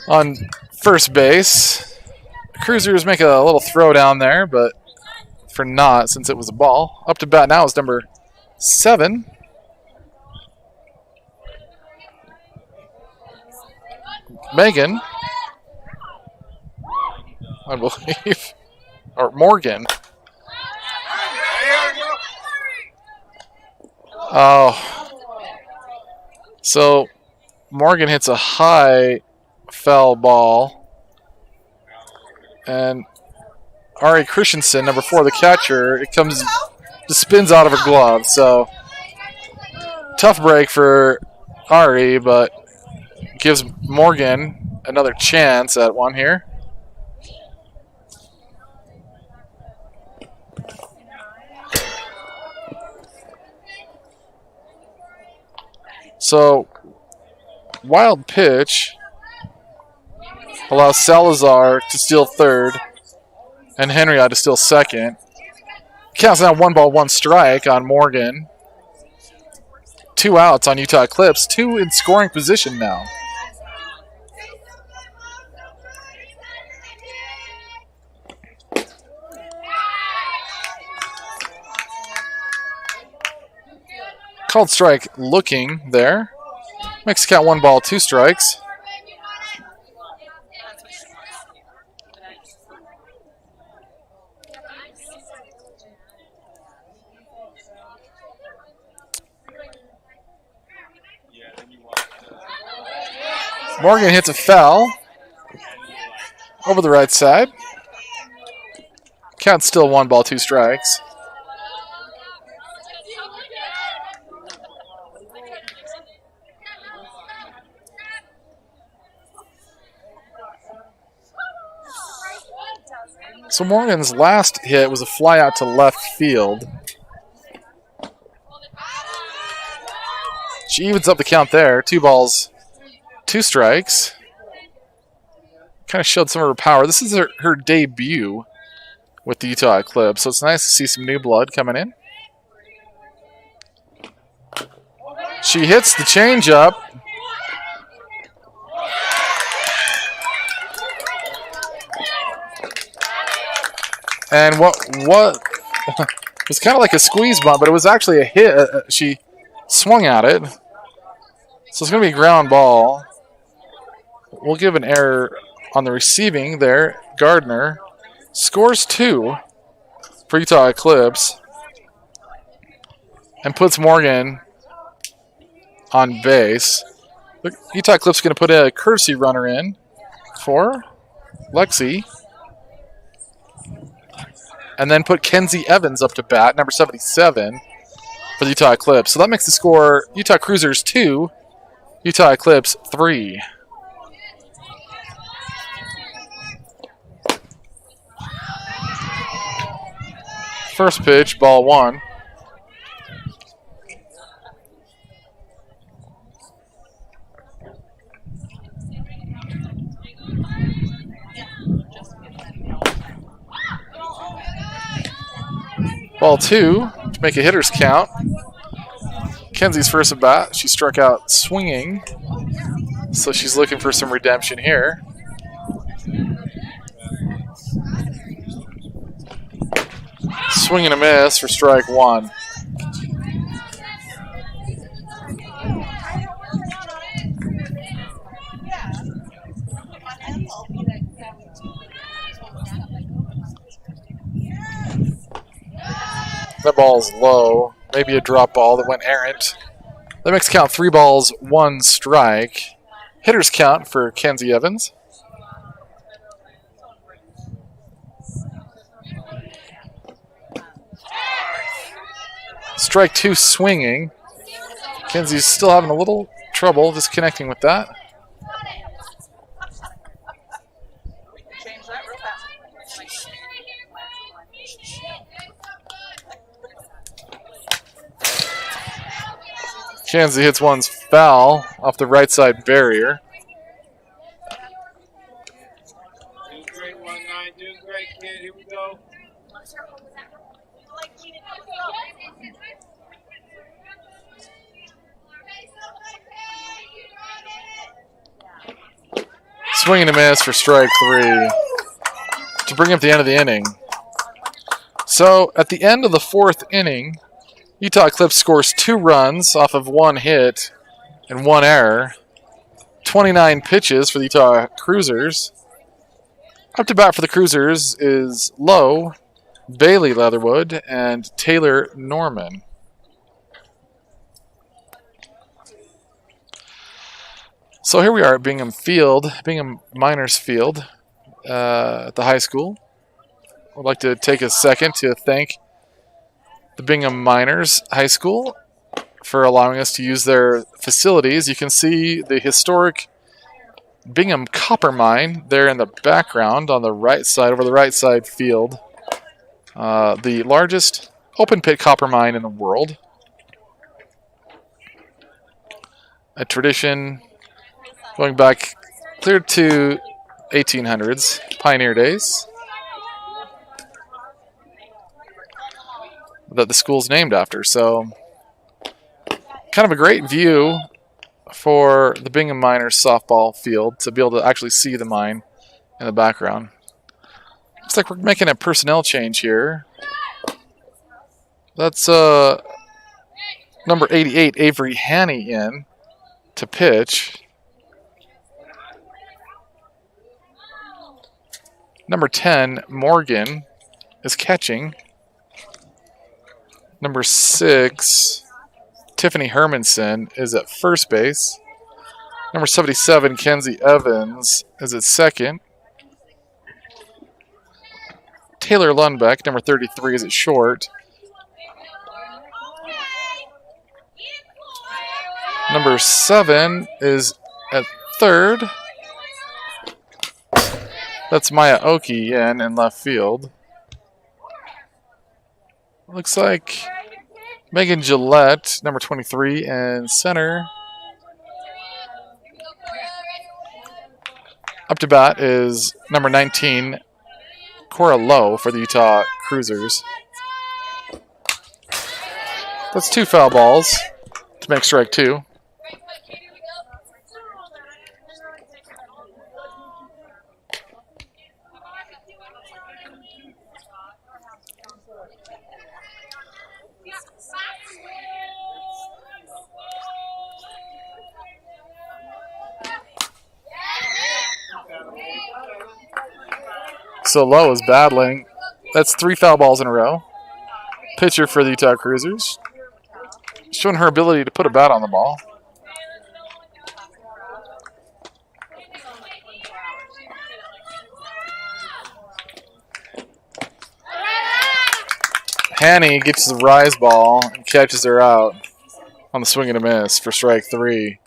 on first base. Cruisers make a little throw down there, but for not since it was a ball. Up to bat now is number 7. Megan, I believe, or Morgan. Oh, so Morgan hits a high foul ball, and Ari Christensen, number 4, the catcher, it comes, just spins out of her glove. So tough break for Ari, but gives Morgan another chance at one here. So wild pitch allows Salazar to steal third and Henriod to steal second. Counts now 1 ball, 1 strike on Morgan. 2 outs on Utah Eclipse. 2 in scoring position now. Called strike looking there. Makes the count 1 ball, 2 strikes. Morgan hits a foul over the right side. Count's still 1 ball, 2 strikes. So Morgan's last hit was a fly out to left field. She evens up the count there. 2 balls, 2 strikes. Kind of showed some of her power. This is her debut with the Utah Eclipse, so it's nice to see some new blood coming in. She hits the changeup. And what it was kind of like a squeeze bunt, but it was actually a hit. She swung at it. So it's going to be a ground ball. We'll give an error on the receiving there. Gardner scores 2 for Utah Eclipse and puts Morgan on base. Utah Eclipse is going to put a courtesy runner in for Lexi. And then put Kenzie Evans up to bat, number 77, for the Utah Eclipse. So that makes the score Utah Cruisers 2, Utah Eclipse 3. First pitch, ball 1. Ball 2 to make a hitter's count. Kenzie's first at bat. She struck out swinging, so she's looking for some redemption here. Swing and a miss for strike 1. That ball's low. Maybe a drop ball that went errant. That makes count 3 balls, 1 strike. Hitter's count for Kenzie Evans. Strike 2 swinging. Kenzie's still having a little trouble just connecting with that. Kenzie hits one's foul off the right side barrier. Doing great, 1-9. Doing great, kid. Here we go. Swing and a miss for strike 3 to bring up the end of the inning. So at the end of the 4th inning, Utah Eclipse scores 2 runs off of 1 hit and 1 error. 29 pitches for the Utah Cruisers. Up to bat for the Cruisers is Lowe, Bailey Leatherwood, and Taylor Norman. So here we are at Bingham Miners Field at the high school. I'd like to take a second to thank the Bingham Miners High School for allowing us to use their facilities. You can see the historic Bingham Copper Mine there in the background on the right side, over the right side field. The largest open pit copper mine in the world. A tradition going back clear to 1800s, pioneer days, that the school's named after. So kind of a great view for the Bingham Miners softball field to be able to actually see the mine in the background. Looks like we're making a personnel change here. That's number 88, Avery Haney, in to pitch. Number 10, Morgan, is catching. Number 6, Tiffany Hermanson, is at first base. Number 77, Kenzie Evans, is at second. Taylor Lundbeck, number 33, is at short. Number 7 is at third. That's Maya Oki in left field. Looks like Megan Gillette, number 23, in center. Up to bat is number 19, Cora Lowe, for the Utah Cruisers. That's 2 foul balls to make strike 2. So Lowe is battling. That's 3 foul balls in a row. Pitcher for the Utah Cruisers, showing her ability to put a bat on the ball. Hanny gets the rise ball and catches her out on the swing and a miss for strike 3.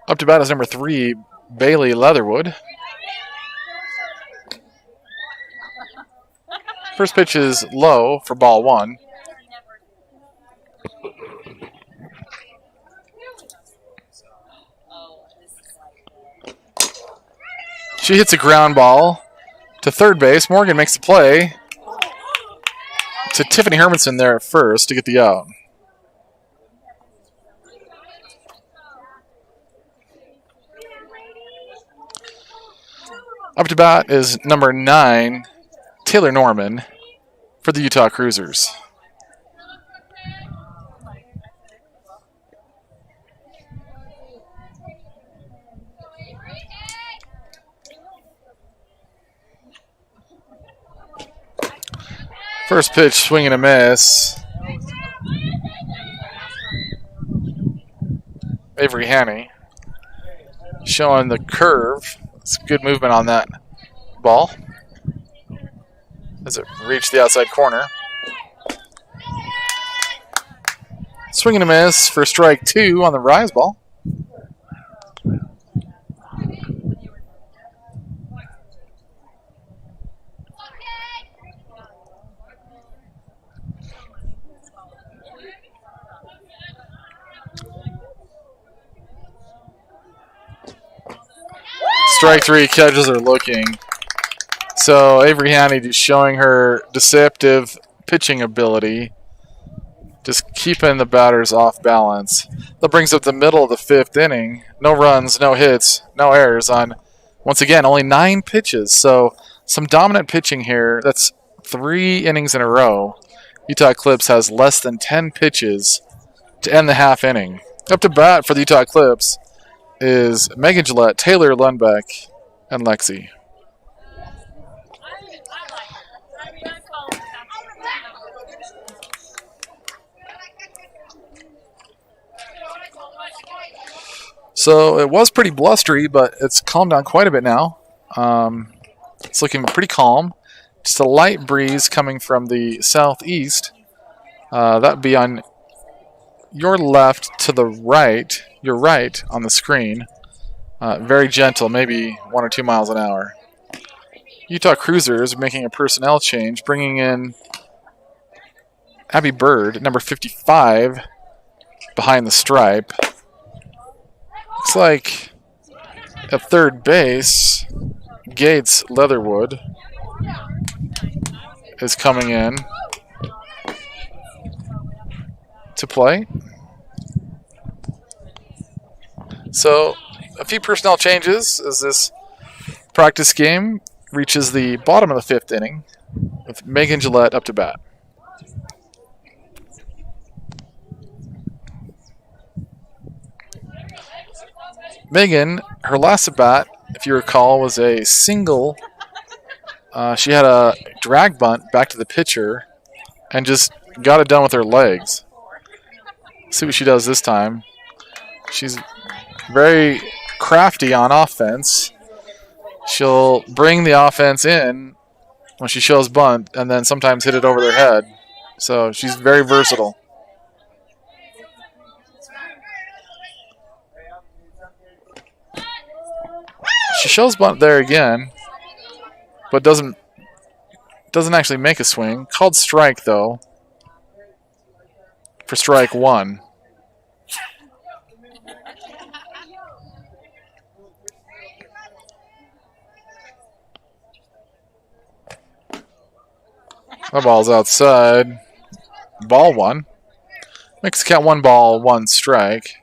Up to bat is number 3, Bailey Leatherwood. First pitch is low for ball 1. She hits a ground ball to third base. Morgan makes the play to Tiffany Hermanson there at first to get the out. Up to bat is number 9, Taylor Norman, for the Utah Cruisers. First pitch, swing and a miss. Avery Haney showing the curve. It's good movement on that ball as it reached the outside corner. Swing and a miss for strike 2 on the rise ball. Strike 3, catches are looking. So Avery Haney just showing her deceptive pitching ability, just keeping the batters off balance. That brings up the middle of the 5th inning. No runs, no hits, no errors on, once again, only 9 pitches. So some dominant pitching here. That's 3 innings in a row. Utah Eclipse has less than 10 pitches to end the half inning. Up to bat for the Utah Eclipse is Megan Gillette, Taylor Lundbeck, and Lexi. So it was pretty blustery, but it's calmed down quite a bit now. It's looking pretty calm. Just a light breeze coming from the southeast. That would be on your left to the right, your right on the screen. Very gentle, maybe 1 or 2 miles an hour. Utah Cruisers making a personnel change, bringing in Abby Bird, number 55, behind the stripe. Looks like at third base, Gates Leatherwood is coming in to play. So a few personnel changes as this practice game reaches the bottom of the 5th inning with Megan Gillette up to bat. Megan, her last at bat, if you recall, was a single. She had a drag bunt back to the pitcher and just got it done with her legs. See what she does this time. She's very crafty on offense. She'll bring the offense in when she shows bunt and then sometimes hit it over their head. So she's very versatile. She shows bunt there again, but doesn't actually make a swing. Called strike, though, for strike 1. That ball's outside. Ball 1. Makes the count 1 ball, 1 strike.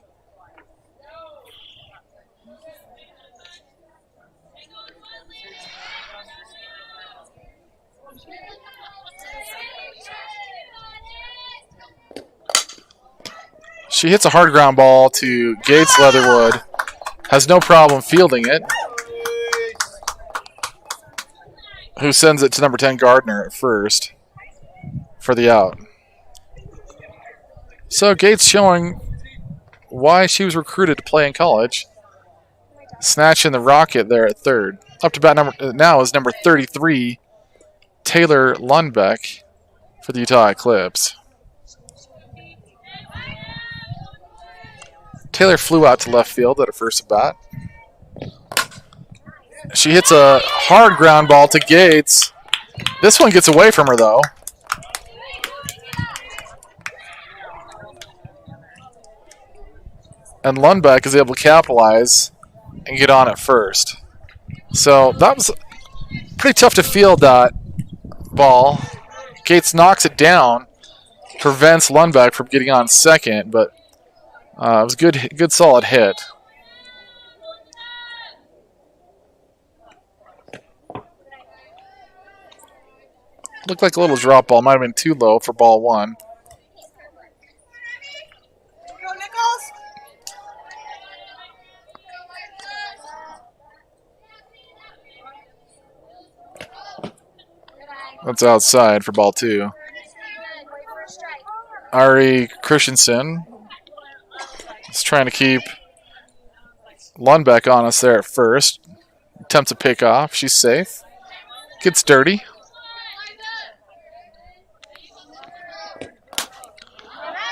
She hits a hard ground ball to Gates Leatherwood. Has no problem fielding it. Who sends it to number 10 Gardner at first for the out. So Gates showing why she was recruited to play in college. Snatching the rocket there at third. Up to bat now is number 33, Taylor Lundbeck for the Utah Eclipse. Taylor flew out to left field at her first at bat. She hits a hard ground ball to Gates. This one gets away from her, though. And Lundbeck is able to capitalize and get on at first. So that was pretty tough to field, that ball. Gates knocks it down, prevents Lundbeck from getting on second, but it was a good solid hit. Looked like a little drop ball. Might have been too low for ball 1. That's outside for ball 2. Ari Christensen is trying to keep Lundbeck on us there at first. Attempts a pick off. She's safe. Gets dirty.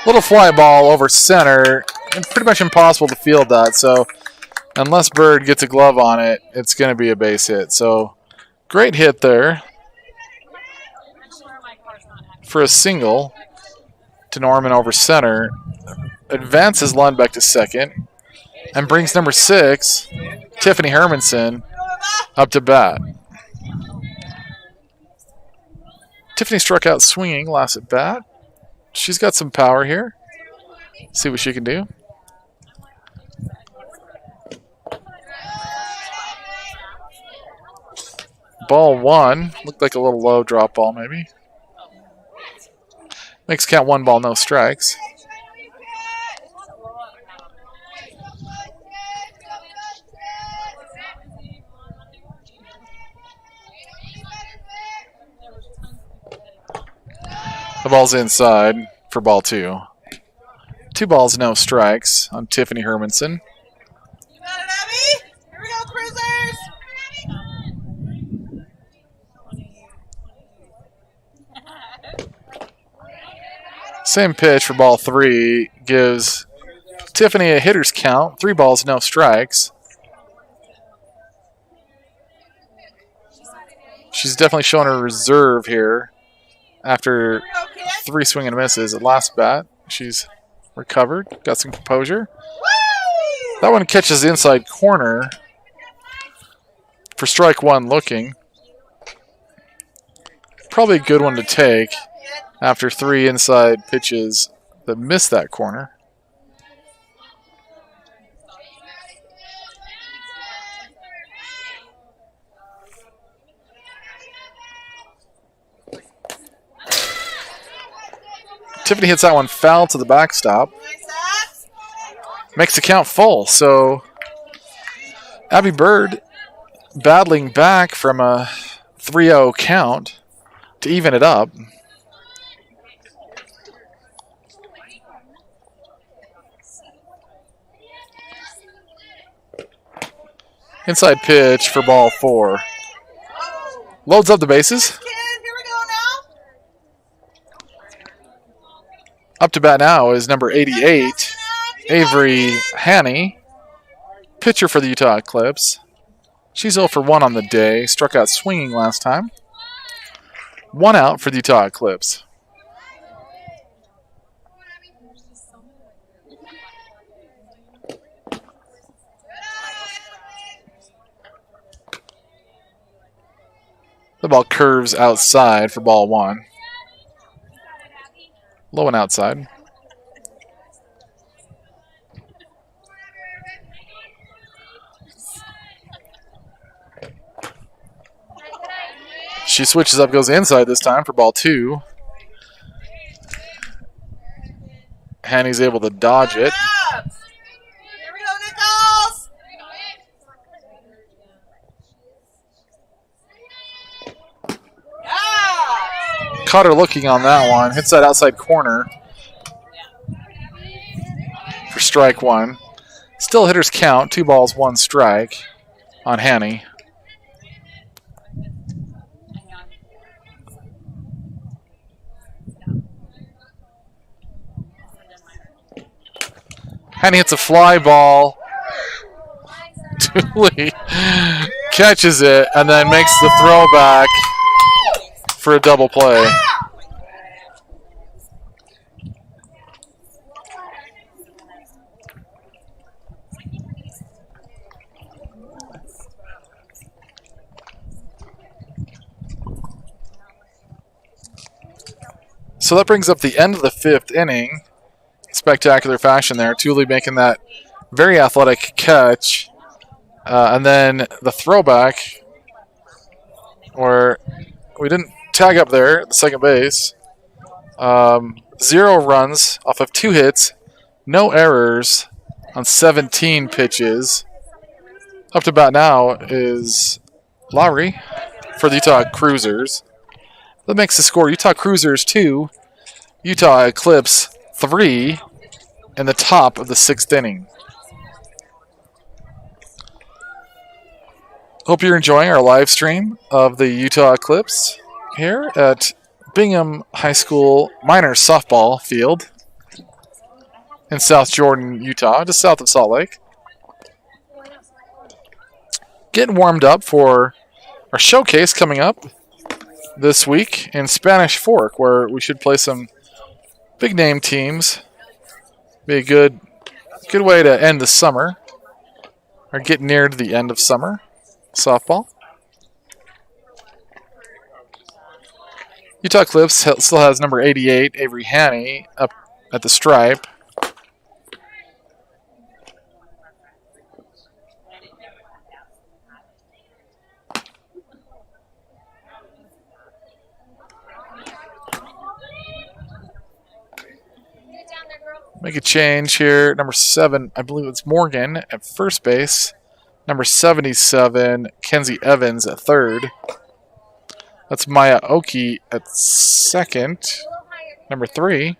Little fly ball over center. And pretty much impossible to field that. So unless Bird gets a glove on it, it's going to be a base hit. So great hit there for a single to Norman over center. Advances Lundbeck to second and brings number 6, Tiffany Hermanson, up to bat. Tiffany struck out swinging last at bat. She's got some power here. See what she can do. Ball 1. Looked like a little low drop ball maybe. Makes count 1 ball, no strikes. The ball's inside for ball 2. 2 balls, no strikes on Tiffany Hermanson. You got it, Abby? Here we go, Cruisers! Same pitch for ball 3 gives Tiffany a hitter's count. 3 balls, no strikes. She's definitely showing her reserve here after 3 swing and misses at last bat. She's recovered, got some composure. That one catches the inside corner for strike 1 looking. Probably a good one to take after 3 inside pitches that missed that corner. Tiffany hits that one foul to the backstop. Makes the count full. So Abby Bird battling back from a 3-0 count to even it up. Inside pitch for ball 4. Loads up the bases. Up to bat now is number 88, Avery Haney, pitcher for the Utah Eclipse. She's 0 for 1 on the day, struck out swinging last time. 1 out for the Utah Eclipse. The ball curves outside for ball 1. Low and outside. She switches up, goes inside this time for ball 2. Hanny's able to dodge it. Here we go, Nichols! Caught her looking on that one. Hits that outside corner for strike 1. Still hitters count. 2 balls, 1 strike on Hanny. Hanny hits a fly ball. Dooley catches it and then makes the throwback for a double play. So that brings up the end of the 5th inning. Spectacular fashion there. Thule making that very athletic catch. And then the throwback where we didn't tag up there at the second base. 0 runs off of 2 hits. No errors on 17 pitches. Up to bat now is Lowry for the Utah Cruisers. That makes the score Utah Cruisers 2, Utah Eclipse 3 in the top of the 6th inning. Hope you're enjoying our live stream of the Utah Eclipse here at Bingham High School Miners Softball Field in South Jordan, Utah, just south of Salt Lake. Getting warmed up for our showcase coming up this week in Spanish Fork, where we should play some big name teams. Be a good way to end the summer, or get near to the end of summer softball. Utah Eclipse still has number 88, Avery Haney, up at the stripe. Make a change here. Number 7, I believe it's Morgan at first base. Number 77, Kenzie Evans at third. That's Maya Oki at second. Number 3.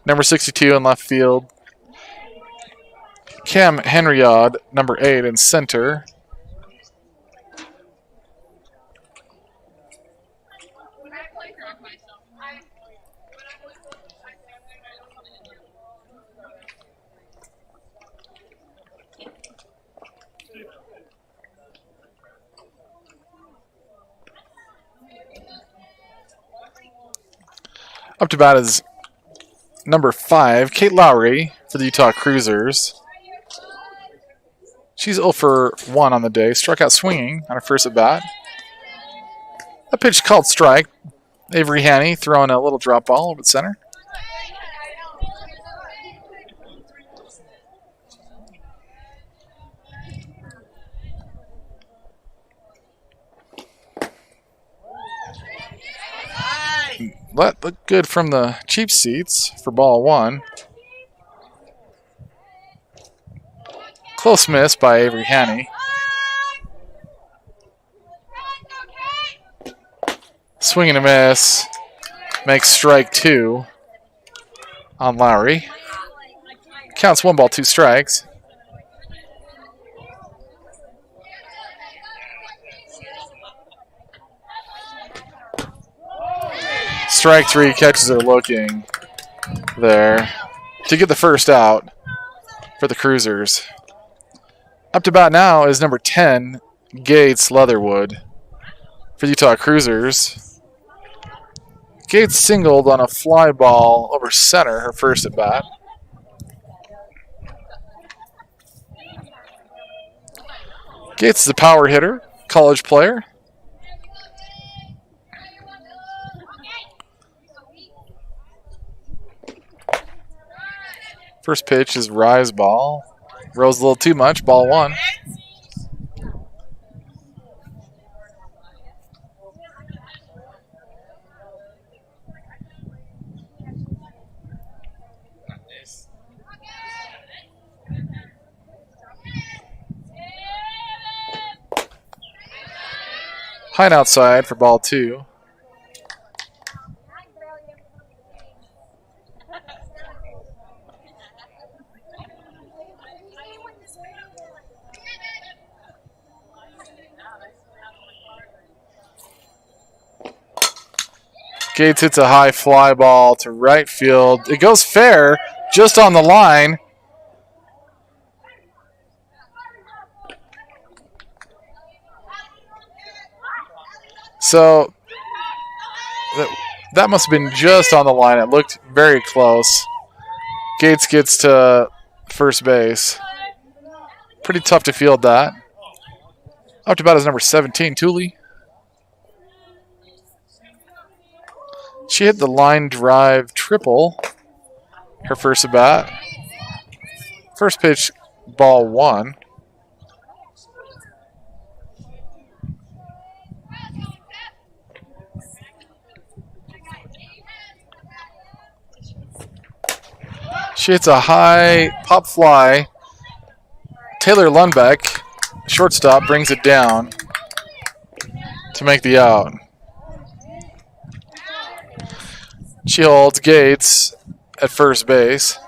Number 62 in left field. Cam Henryod, number 8 in center. Up to bat is number 5, Kate Lowry for the Utah Cruisers. She's 0 for 1 on the day. Struck out swinging on her first at bat. A pitch called strike. Avery Haney throwing a little drop ball over the center. That looked good from the cheap seats for ball 1. Close miss by Avery Haney. Swing and a miss. Makes strike 2 on Lowry. Counts 1 ball, 2 strikes. Strike 3, catches are looking there to get the first out for the Cruisers. Up to bat now is number 10, Gates Leatherwood for the Utah Cruisers. Gates singled on a fly ball over center, her first at bat. Gates is a power hitter, college player. First pitch is rise ball. Rose a little too much, ball 1. High and outside for ball 2. Gates hits a high fly ball to right field. It goes fair, just on the line. So that must have been just on the line. It looked very close. Gates gets to first base. Pretty tough to field that. Up to bat is number 17, Tooley. She hit the line drive triple her first at bat. First pitch, ball 1. She hits a high pop fly. Taylor Lundbeck shortstop brings it down to make the out. She holds Gates at first base.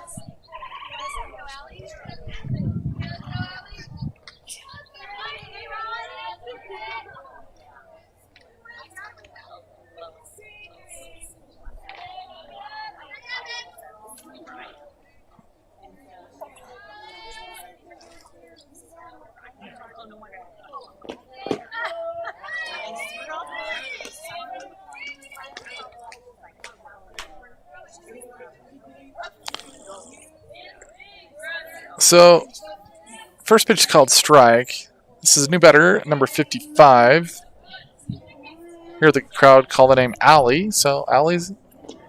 So, first pitch is called strike. This is new batter, number 55. Here the crowd call the name Allie. So, Allie's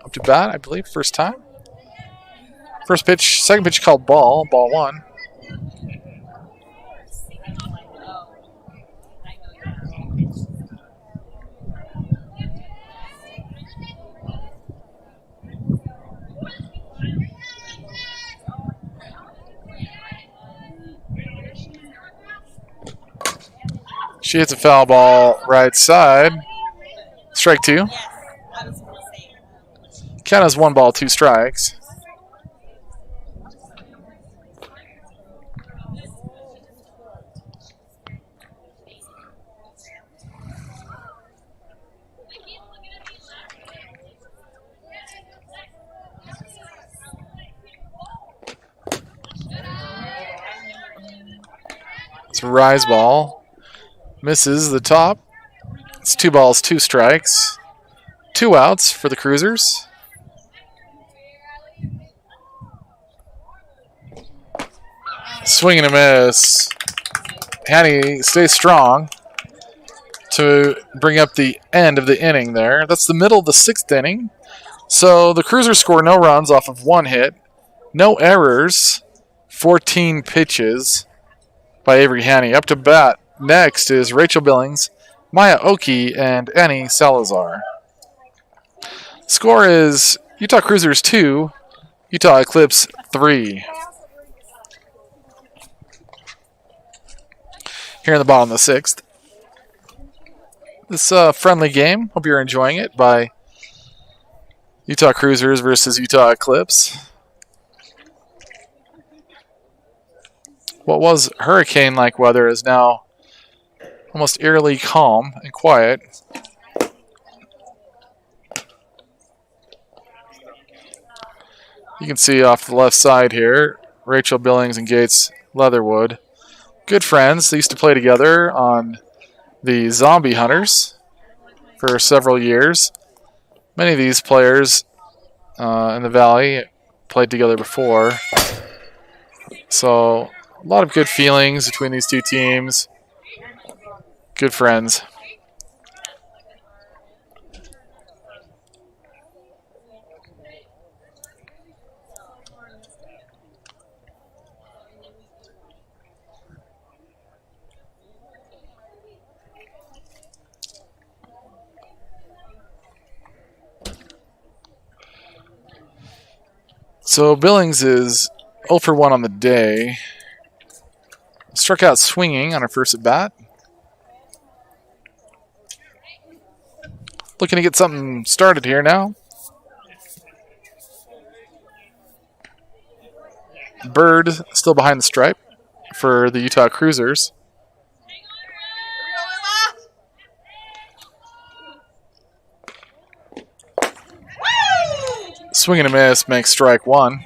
up to bat, I believe, first time. First pitch, second pitch called ball 1. She hits a foul ball right side. Strike 2. Count as 1 ball, 2 strikes. It's a rise ball. Misses the top. It's 2 balls, 2 strikes. 2 outs for the Cruisers. Swing and a miss. Hanny stays strong to bring up the end of the inning there. That's the middle of the 6th inning. So the Cruisers score no runs off of 1 hit. No errors. 14 pitches by Avery Hanny. Up to bat next is Rachel Billings, Maya Oki, and Annie Salazar. Score is Utah Cruisers 2, Utah Eclipse 3. Here in the bottom of the 6th. This friendly game, hope you're enjoying it, by Utah Cruisers versus Utah Eclipse. What was hurricane-like weather is now almost eerily calm and quiet. You can see off the left side here, Rachel Billings and Gates Leatherwood. Good friends. They used to play together on the Zombie Hunters for several years. Many of these players in the Valley played together before. So a lot of good feelings between these two teams. Good friends. So Billings is 0 for 1 on the day. Struck out swinging on her first at bat. Looking to get something started here now. Bird still behind the stripe for the Utah Cruisers. Swing and a miss makes strike 1.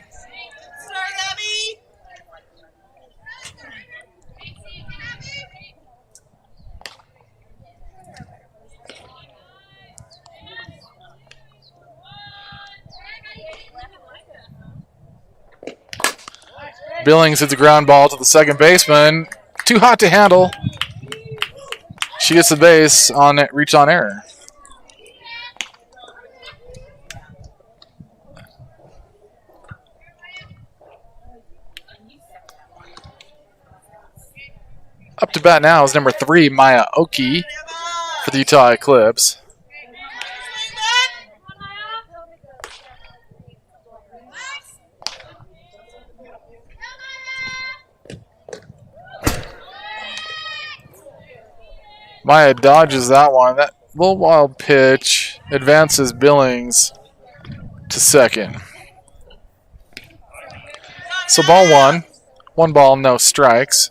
Billings hits a ground ball to the second baseman. Too hot to handle. She gets the base on it, reach on error. Up to bat now is number 3, Maya Oki, for the Utah Eclipse. Maya dodges that one. That little wild pitch advances Billings to second. So ball one. 1 ball, no strikes.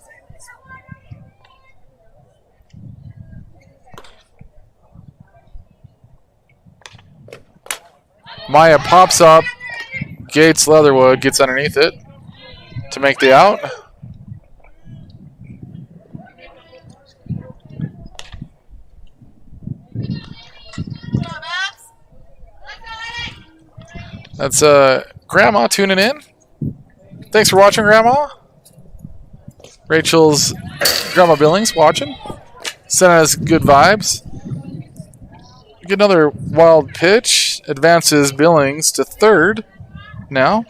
Maya pops up. Gates Leatherwood gets underneath it to make the out. That's Grandma tuning in. Thanks for watching, Grandma. Rachel's Grandma Billings watching. Sending us good vibes. Get another wild pitch. Advances Billings to third now.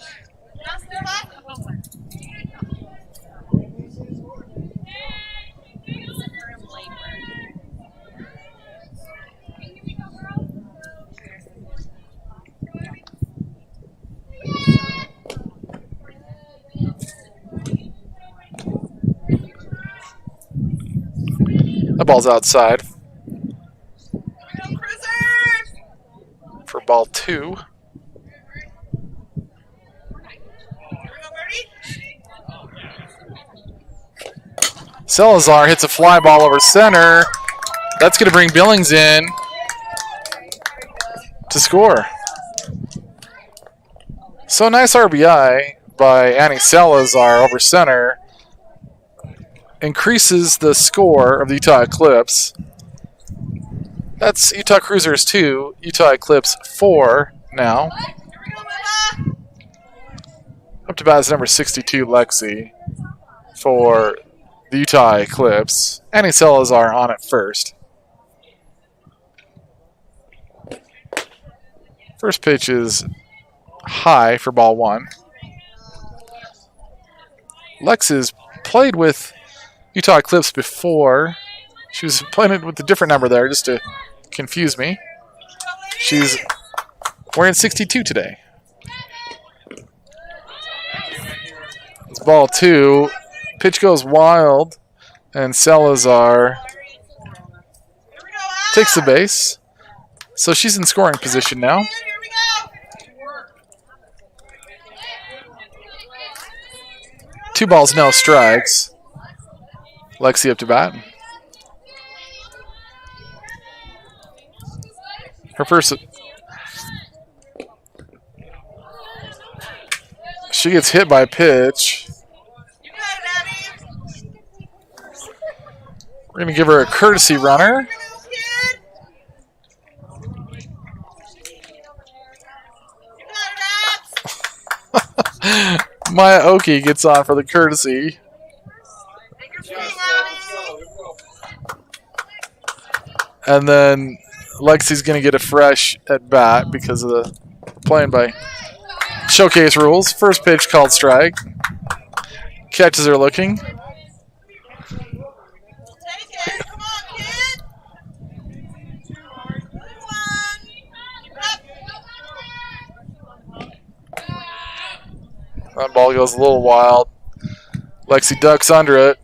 That ball's outside for ball 2. Salazar hits a fly ball over center. That's going to bring Billings in to score. So nice RBI by Annie Salazar over center. Increases the score of the Utah Eclipse. That's Utah Cruisers 2, Utah Eclipse 4 now. Up to bat is number 62, Lexi, for the Utah Eclipse. Annie Salazar on at first. First pitch is high for ball 1. Lex has played with Utah Eclipse before. She was playing it with a different number there just to confuse me. She's wearing 62 today. It's ball 2. Pitch goes wild, and Salazar takes the base. So she's in scoring position now. 2 balls, no strikes. Lexi up to bat. Her first. She gets hit by a pitch. We're going to give her a courtesy runner. Maya Oki gets on for the courtesy. And then Lexi's going to get a fresh at bat because of the playing by showcase rules. First pitch called strike. Catches her looking. That ball goes a little wild. Lexi ducks under it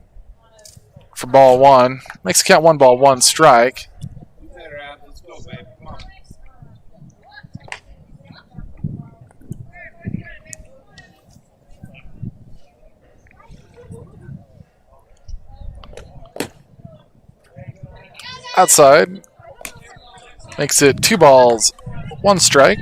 for ball 1. Makes the count 1 ball, 1 strike. Outside. Makes it 2 balls, 1 strike.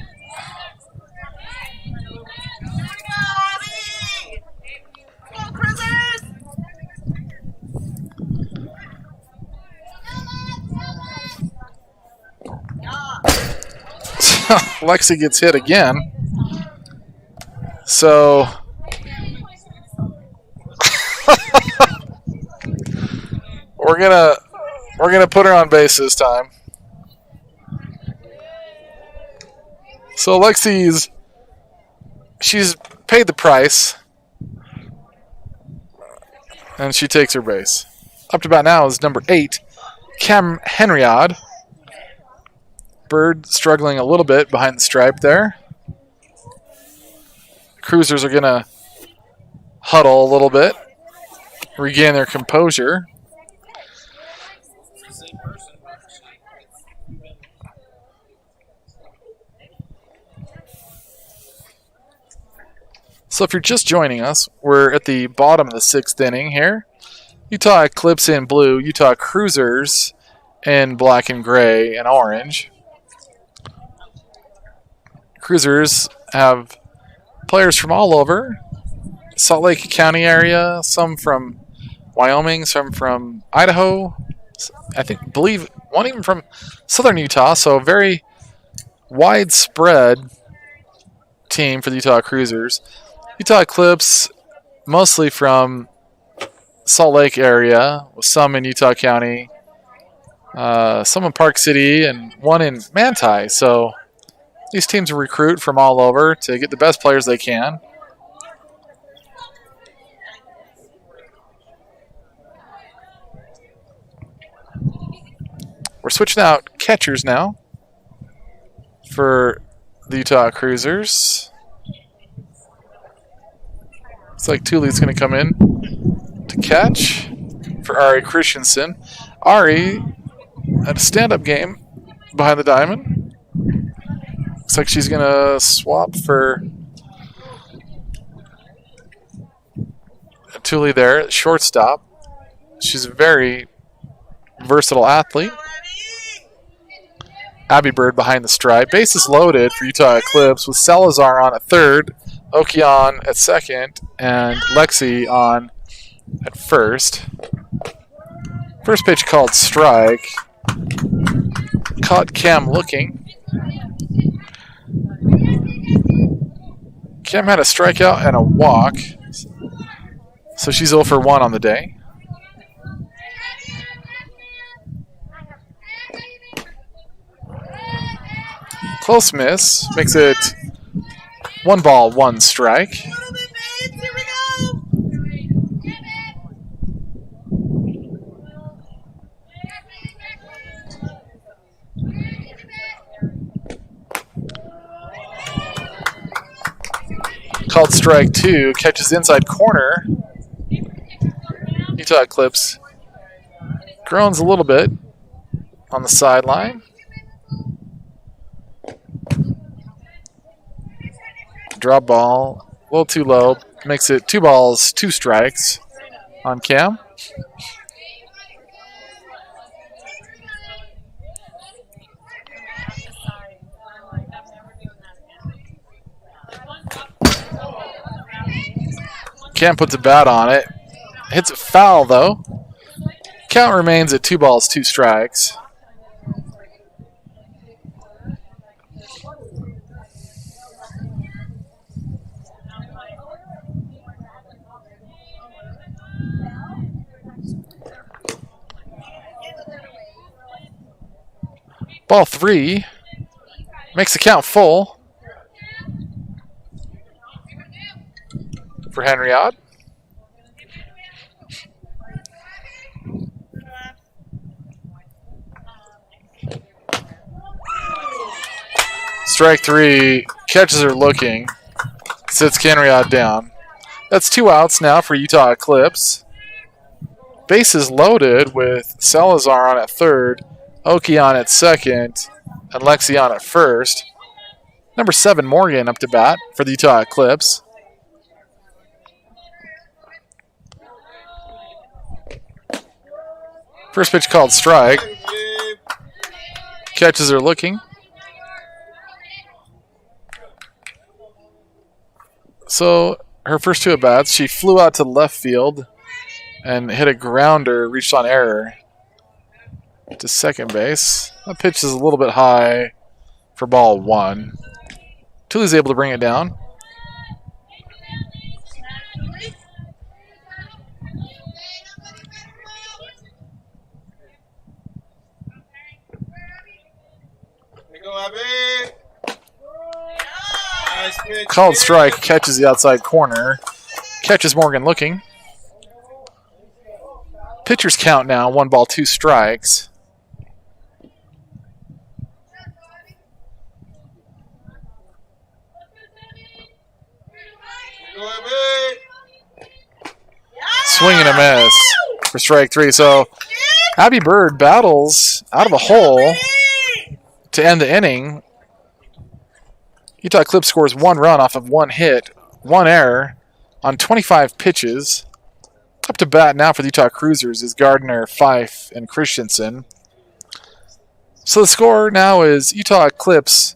Lexi gets hit again. So we're gonna put her on base this time. So she's paid the price, and she takes her base. Up to bat now is number 8, Cam Henriod. Bird struggling a little bit behind the stripe there. Cruisers are going to huddle a little bit, regain their composure. So if you're just joining us, we're at the bottom of the 6th inning here. Utah Eclipse in blue, Utah Cruisers in black and gray and orange. Cruisers have players from all over. Salt Lake County area, some from Wyoming, some from Idaho. Believe one even from southern Utah, so very widespread team for the Utah Cruisers. Utah Eclipse, mostly from Salt Lake area, with some in Utah County, some in Park City, and one in Manti. So these teams recruit from all over to get the best players they can. We're switching out catchers now for the Utah Cruisers. Looks like Thule's going to come in to catch for Ari Christensen. Ari had a stand-up game behind the diamond. Looks like she's going to swap for Thule there at shortstop. She's a very versatile athlete. Abby Bird behind the stripe. Bases loaded for Utah Eclipse with Salazar on at third, Oki on at second, and Lexi on at first. First pitch called strike. Caught Cam looking. Cam had a strikeout and a walk, so she's 0 for 1 on the day. Close miss. Makes it 1 ball, 1 strike. A little bit, babes. Here we go. Called strike 2. Catches inside corner. Utah Eclipse groans a little bit on the sideline. Drop ball, a little too low. Makes it 2 balls, 2 strikes on Cam. Cam puts a bat on it. Hits it foul, though. Count remains at 2 balls, 2 strikes. Ball 3. Makes the count full for Henry Odd. Strike 3. Catches are looking. Sits Henry Odd down. That's 2 outs now for Utah Eclipse. Bases loaded with Salazar on at third, Oki on at second, and Lexi on at first. Number 7, Morgan, up to bat for the Utah Eclipse. First pitch called strike. Catches are looking. So her first 2 at-bats, she flew out to left field and hit a grounder, reached on error to second base. That pitch is a little bit high for ball 1. Thule's able to bring it down. Called strike, catches the outside corner. Catches Morgan looking. Pitcher's count now, 1 ball, 2 strikes. Swing and a miss for strike 3. So Abby Bird battles out of a hole to end the inning. Utah Eclipse scores 1 run off of 1 hit, 1 error on 25 pitches. Up to bat now for the Utah Cruisers is Gardner, Fife, and Christensen. So the score now is Utah Eclipse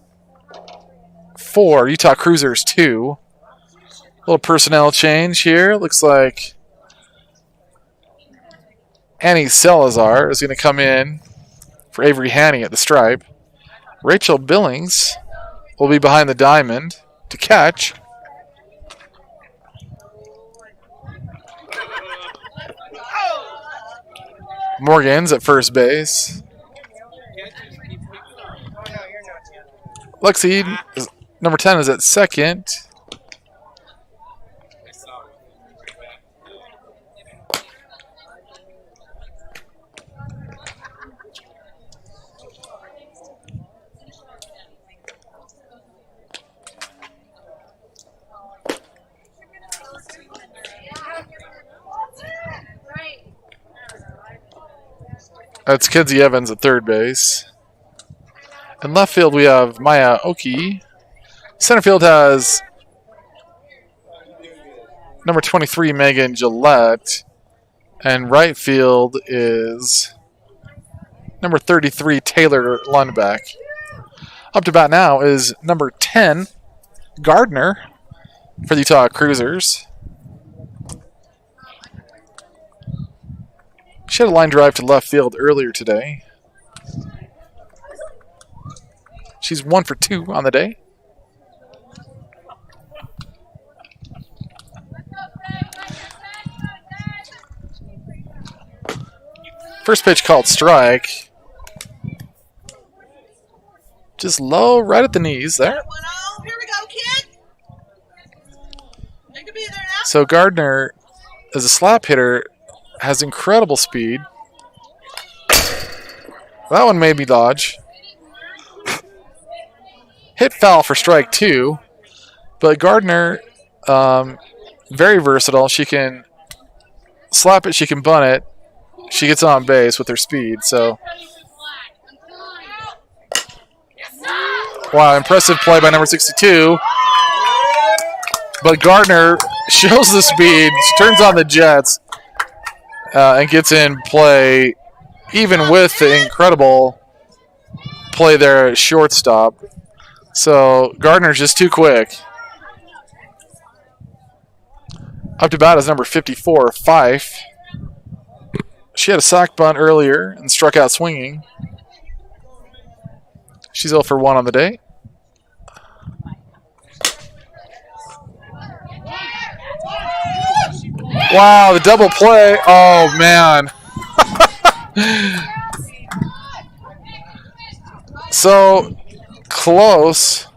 4, Utah Cruisers 2. Little personnel change here. Looks like Annie Salazar is going to come in for Avery Haney at the stripe. Rachel Billings will be behind the diamond to catch. Morgan's at first base. Lexi, number 10, is at second. That's Kenzie Evans at third base. In left field, we have Maya Oki. Center field has number 23, Megan Gillette. And right field is number 33, Taylor Lundbeck. Up to bat now is number 10, Gardner, for the Utah Cruisers. She had a line drive to left field earlier today. She's 1 for 2 on the day. First pitch called strike. Just low, right at the knees there. 1-0. Here we go, kid. They could be there now. So Gardner, as a slap hitter, has incredible speed. That one made me dodge. Hit foul for strike 2. But Gardner, very versatile. She can slap it, she can bunt it. She gets on base with her speed. So, wow, impressive play by number 62. But Gardner shows the speed. She turns on the jets. And gets in play, even with the incredible play there at shortstop. So Gardner's just too quick. Up to bat is number 54, Fife. She had a sac bunt earlier and struck out swinging. She's 0 for 1 on the day. Wow, the double play. Oh, man. So close.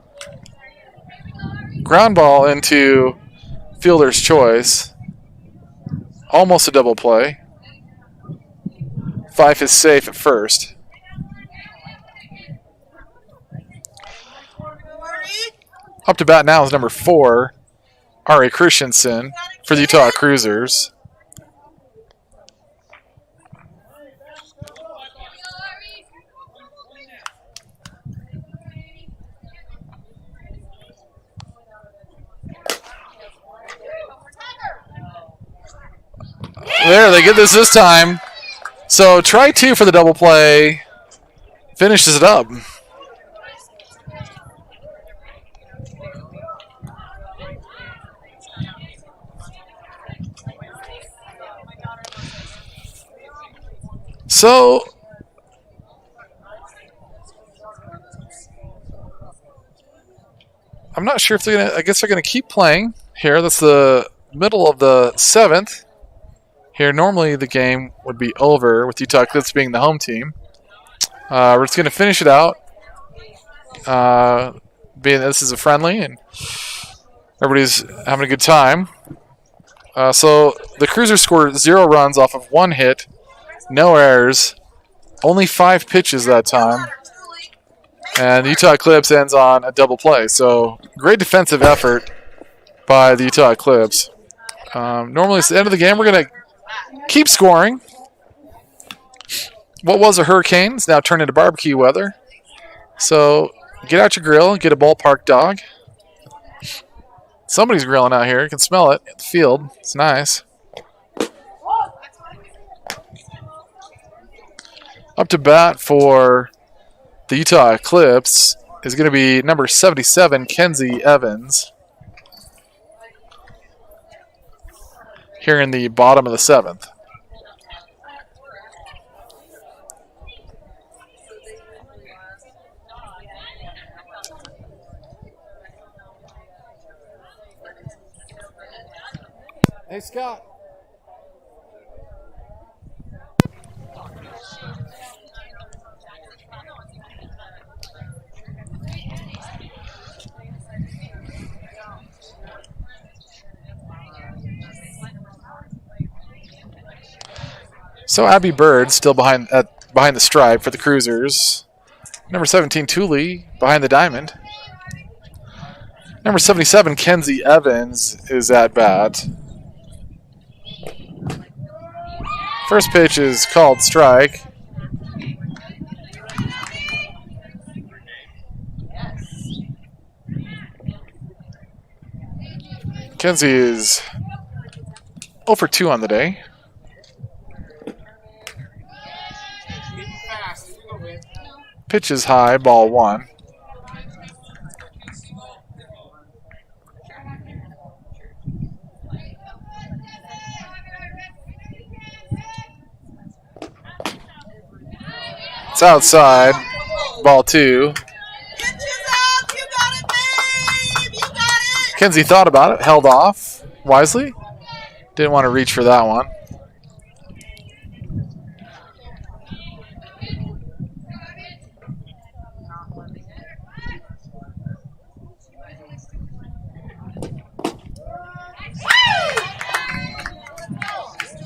Ground ball into fielder's choice. Almost a double play. Fife is safe at first. Up to bat now is number 4, Ari Christensen, for the Utah Cruisers. There, they get this time. So try 2 for the double play. Finishes it up. So I'm not sure if they're gonna. I guess they're gonna keep playing here. That's the middle of the 7th. Here, normally the game would be over with Utah Eclipse being the home team. We're just gonna finish it out. Being that this is a friendly and everybody's having a good time. So the Cruisers scored 0 runs off of 1 hit. No errors, only 5 pitches that time, and the Utah Eclipse ends on a double play. So great defensive effort by the Utah Eclipse. Normally it's the end of the game. We're going to keep scoring. What was a hurricane is now turned into barbecue weather. So get out your grill, get a ballpark dog. Somebody's grilling out here. You can smell it at the field. It's nice. Up to bat for the Utah Eclipse is going to be number 77, Kenzie Evans. Here in the bottom of the 7th. Hey, Scott. So Abby Bird still behind the stripe for the Cruisers. Number 17, Thule, behind the diamond. Number 77, Kenzie Evans, is at bat. First pitch is called strike. Kenzie is 0 for 2 on the day. Pitch is high, ball 1. It's outside, ball 2. Get yourself. You got it, babe. You got it. Kenzie thought about it, held off wisely. Didn't want to reach for that one.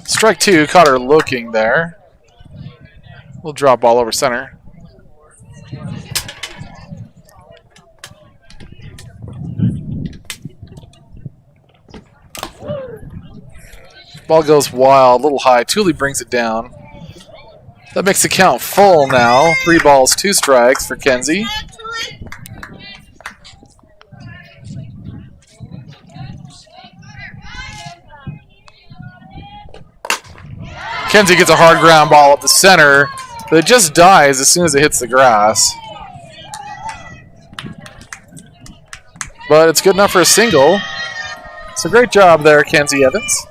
Strike 2, caught her looking there. We'll drop ball over center. Ball goes wild, a little high. Thule brings it down. That makes the count full now. 3 balls, 2 strikes for Kenzie. Kenzie gets a hard ground ball up the center, but it just dies as soon as it hits the grass. But it's good enough for a single. So great job there, Kenzie Evans.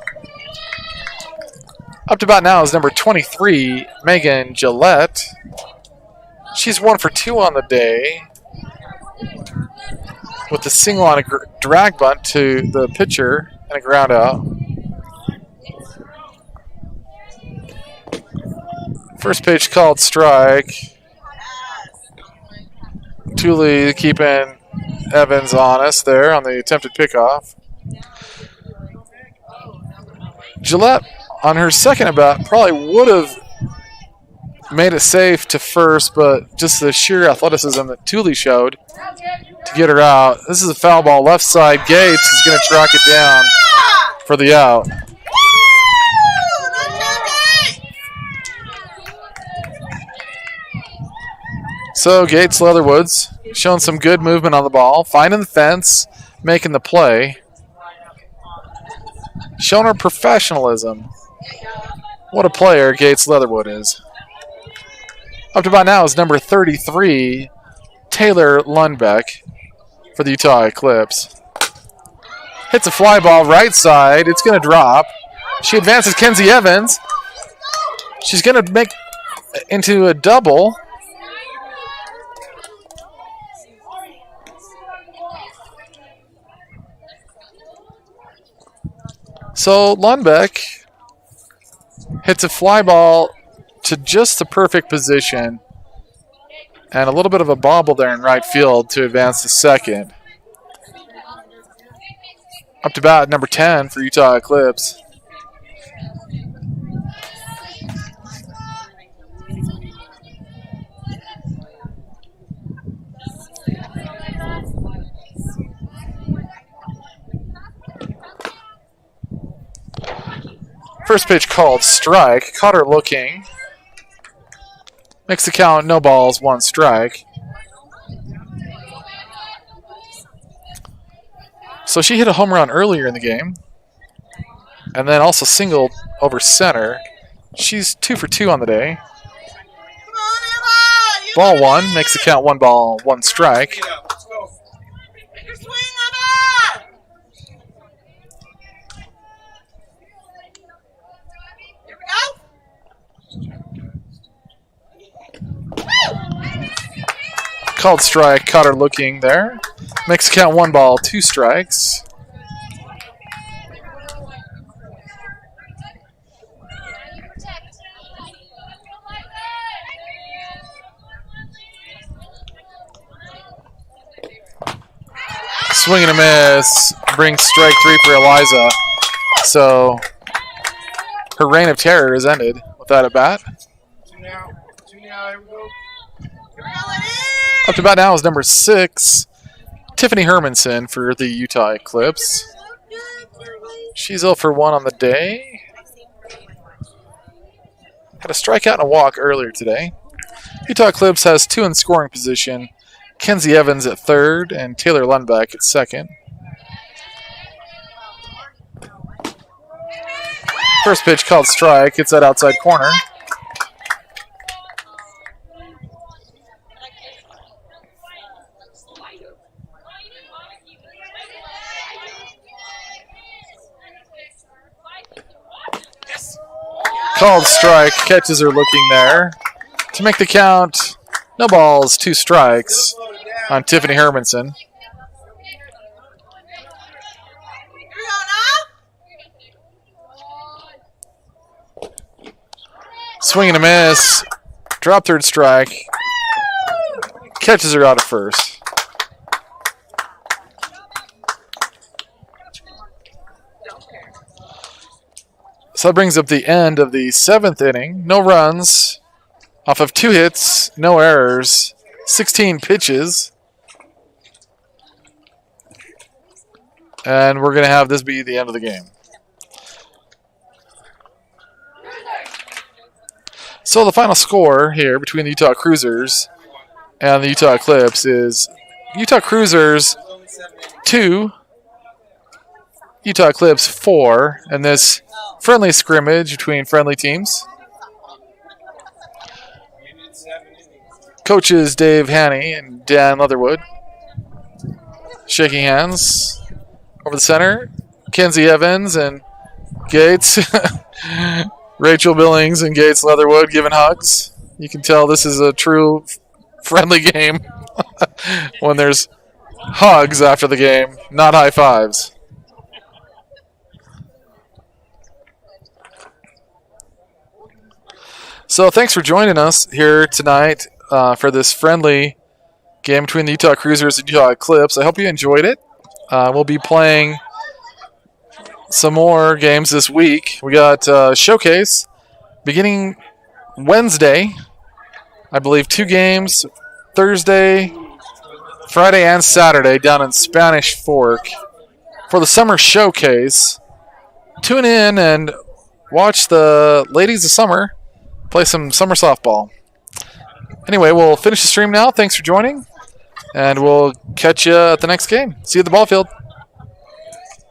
Up to bat now is number 23, Megan Gillette. She's 1 for 2 on the day with a single on a drag bunt to the pitcher and a ground out. First pitch called strike. Thule keeping Evans honest there on the attempted pickoff. Gillette on her second at bat probably would have made it safe to first, but just the sheer athleticism that Thule showed to get her out. This is a foul ball left side. Gates is going to track it down for the out. So Gates Leatherwoods showing some good movement on the ball, finding the fence, making the play. Showing her professionalism. What a player Gates Leatherwood is. Up to about now is number 33, Taylor Lundbeck for the Utah Eclipse. Hits a fly ball right side. It's going to drop. She advances Kenzie Evans. She's going to make into a double. So Lundbeck hits a fly ball to just the perfect position and a little bit of a bobble there in right field to advance to second. Up to bat, number 10 for Utah Eclipse. First pitch called strike. Caught her looking. Makes the count, no balls, 1 strike. So she hit a home run earlier in the game. And then also singled over center. She's 2 for 2 on the day. Come on, Emma! You Ball got 1, it! makes the count 1 ball, 1 strike. Let's go. Take your swing, Emma! Here we go. Called strike, caught her looking there. Makes the count 1 ball, 2 strikes. Swing and a miss. Brings strike 3 for Eliza. So her reign of terror is ended with that at bat. 2 now. 2 now. Here we go. Here we go, ladies! Up to bat now is number 6, Tiffany Hermanson for the Utah Eclipse. She's 0 for 1 on the day. Had a strikeout and a walk earlier today. Utah Eclipse has 2 in scoring position. Kenzie Evans at 3rd and Taylor Lundbeck at 2nd. First pitch called strike. Hits that outside corner. Called strike. Catches are looking there. To make the count, no balls, 2 strikes on Tiffany Hermanson. Here we go now. Swing and a miss. Drop 3rd strike. Catches her out at 1st. So that brings up the end of the 7th inning. No runs. Off of 2 hits, no errors, 16 pitches. And we're going to have this be the end of the game. So the final score here between the Utah Cruisers and the Utah Eclipse is Utah Cruisers 2, Utah Eclipse 4 in this friendly scrimmage between friendly teams. Coaches Dave Haney and Dan Leatherwood shaking hands over the center. Kenzie Evans and Gates. Rachel Billings and Gates Leatherwood giving hugs. You can tell this is a true friendly game when there's hugs after the game, not high fives. So thanks for joining us here tonight for this friendly game between the Utah Cruisers and Utah Eclipse. I hope you enjoyed it. We'll be playing some more games this week. We got Showcase beginning Wednesday. I believe 2 games, Thursday, Friday, and Saturday down in Spanish Fork for the Summer Showcase. Tune in and watch the ladies of summer play some summer softball. Anyway, we'll finish the stream now. Thanks for joining, and we'll catch you at the next game. See you at the ball field.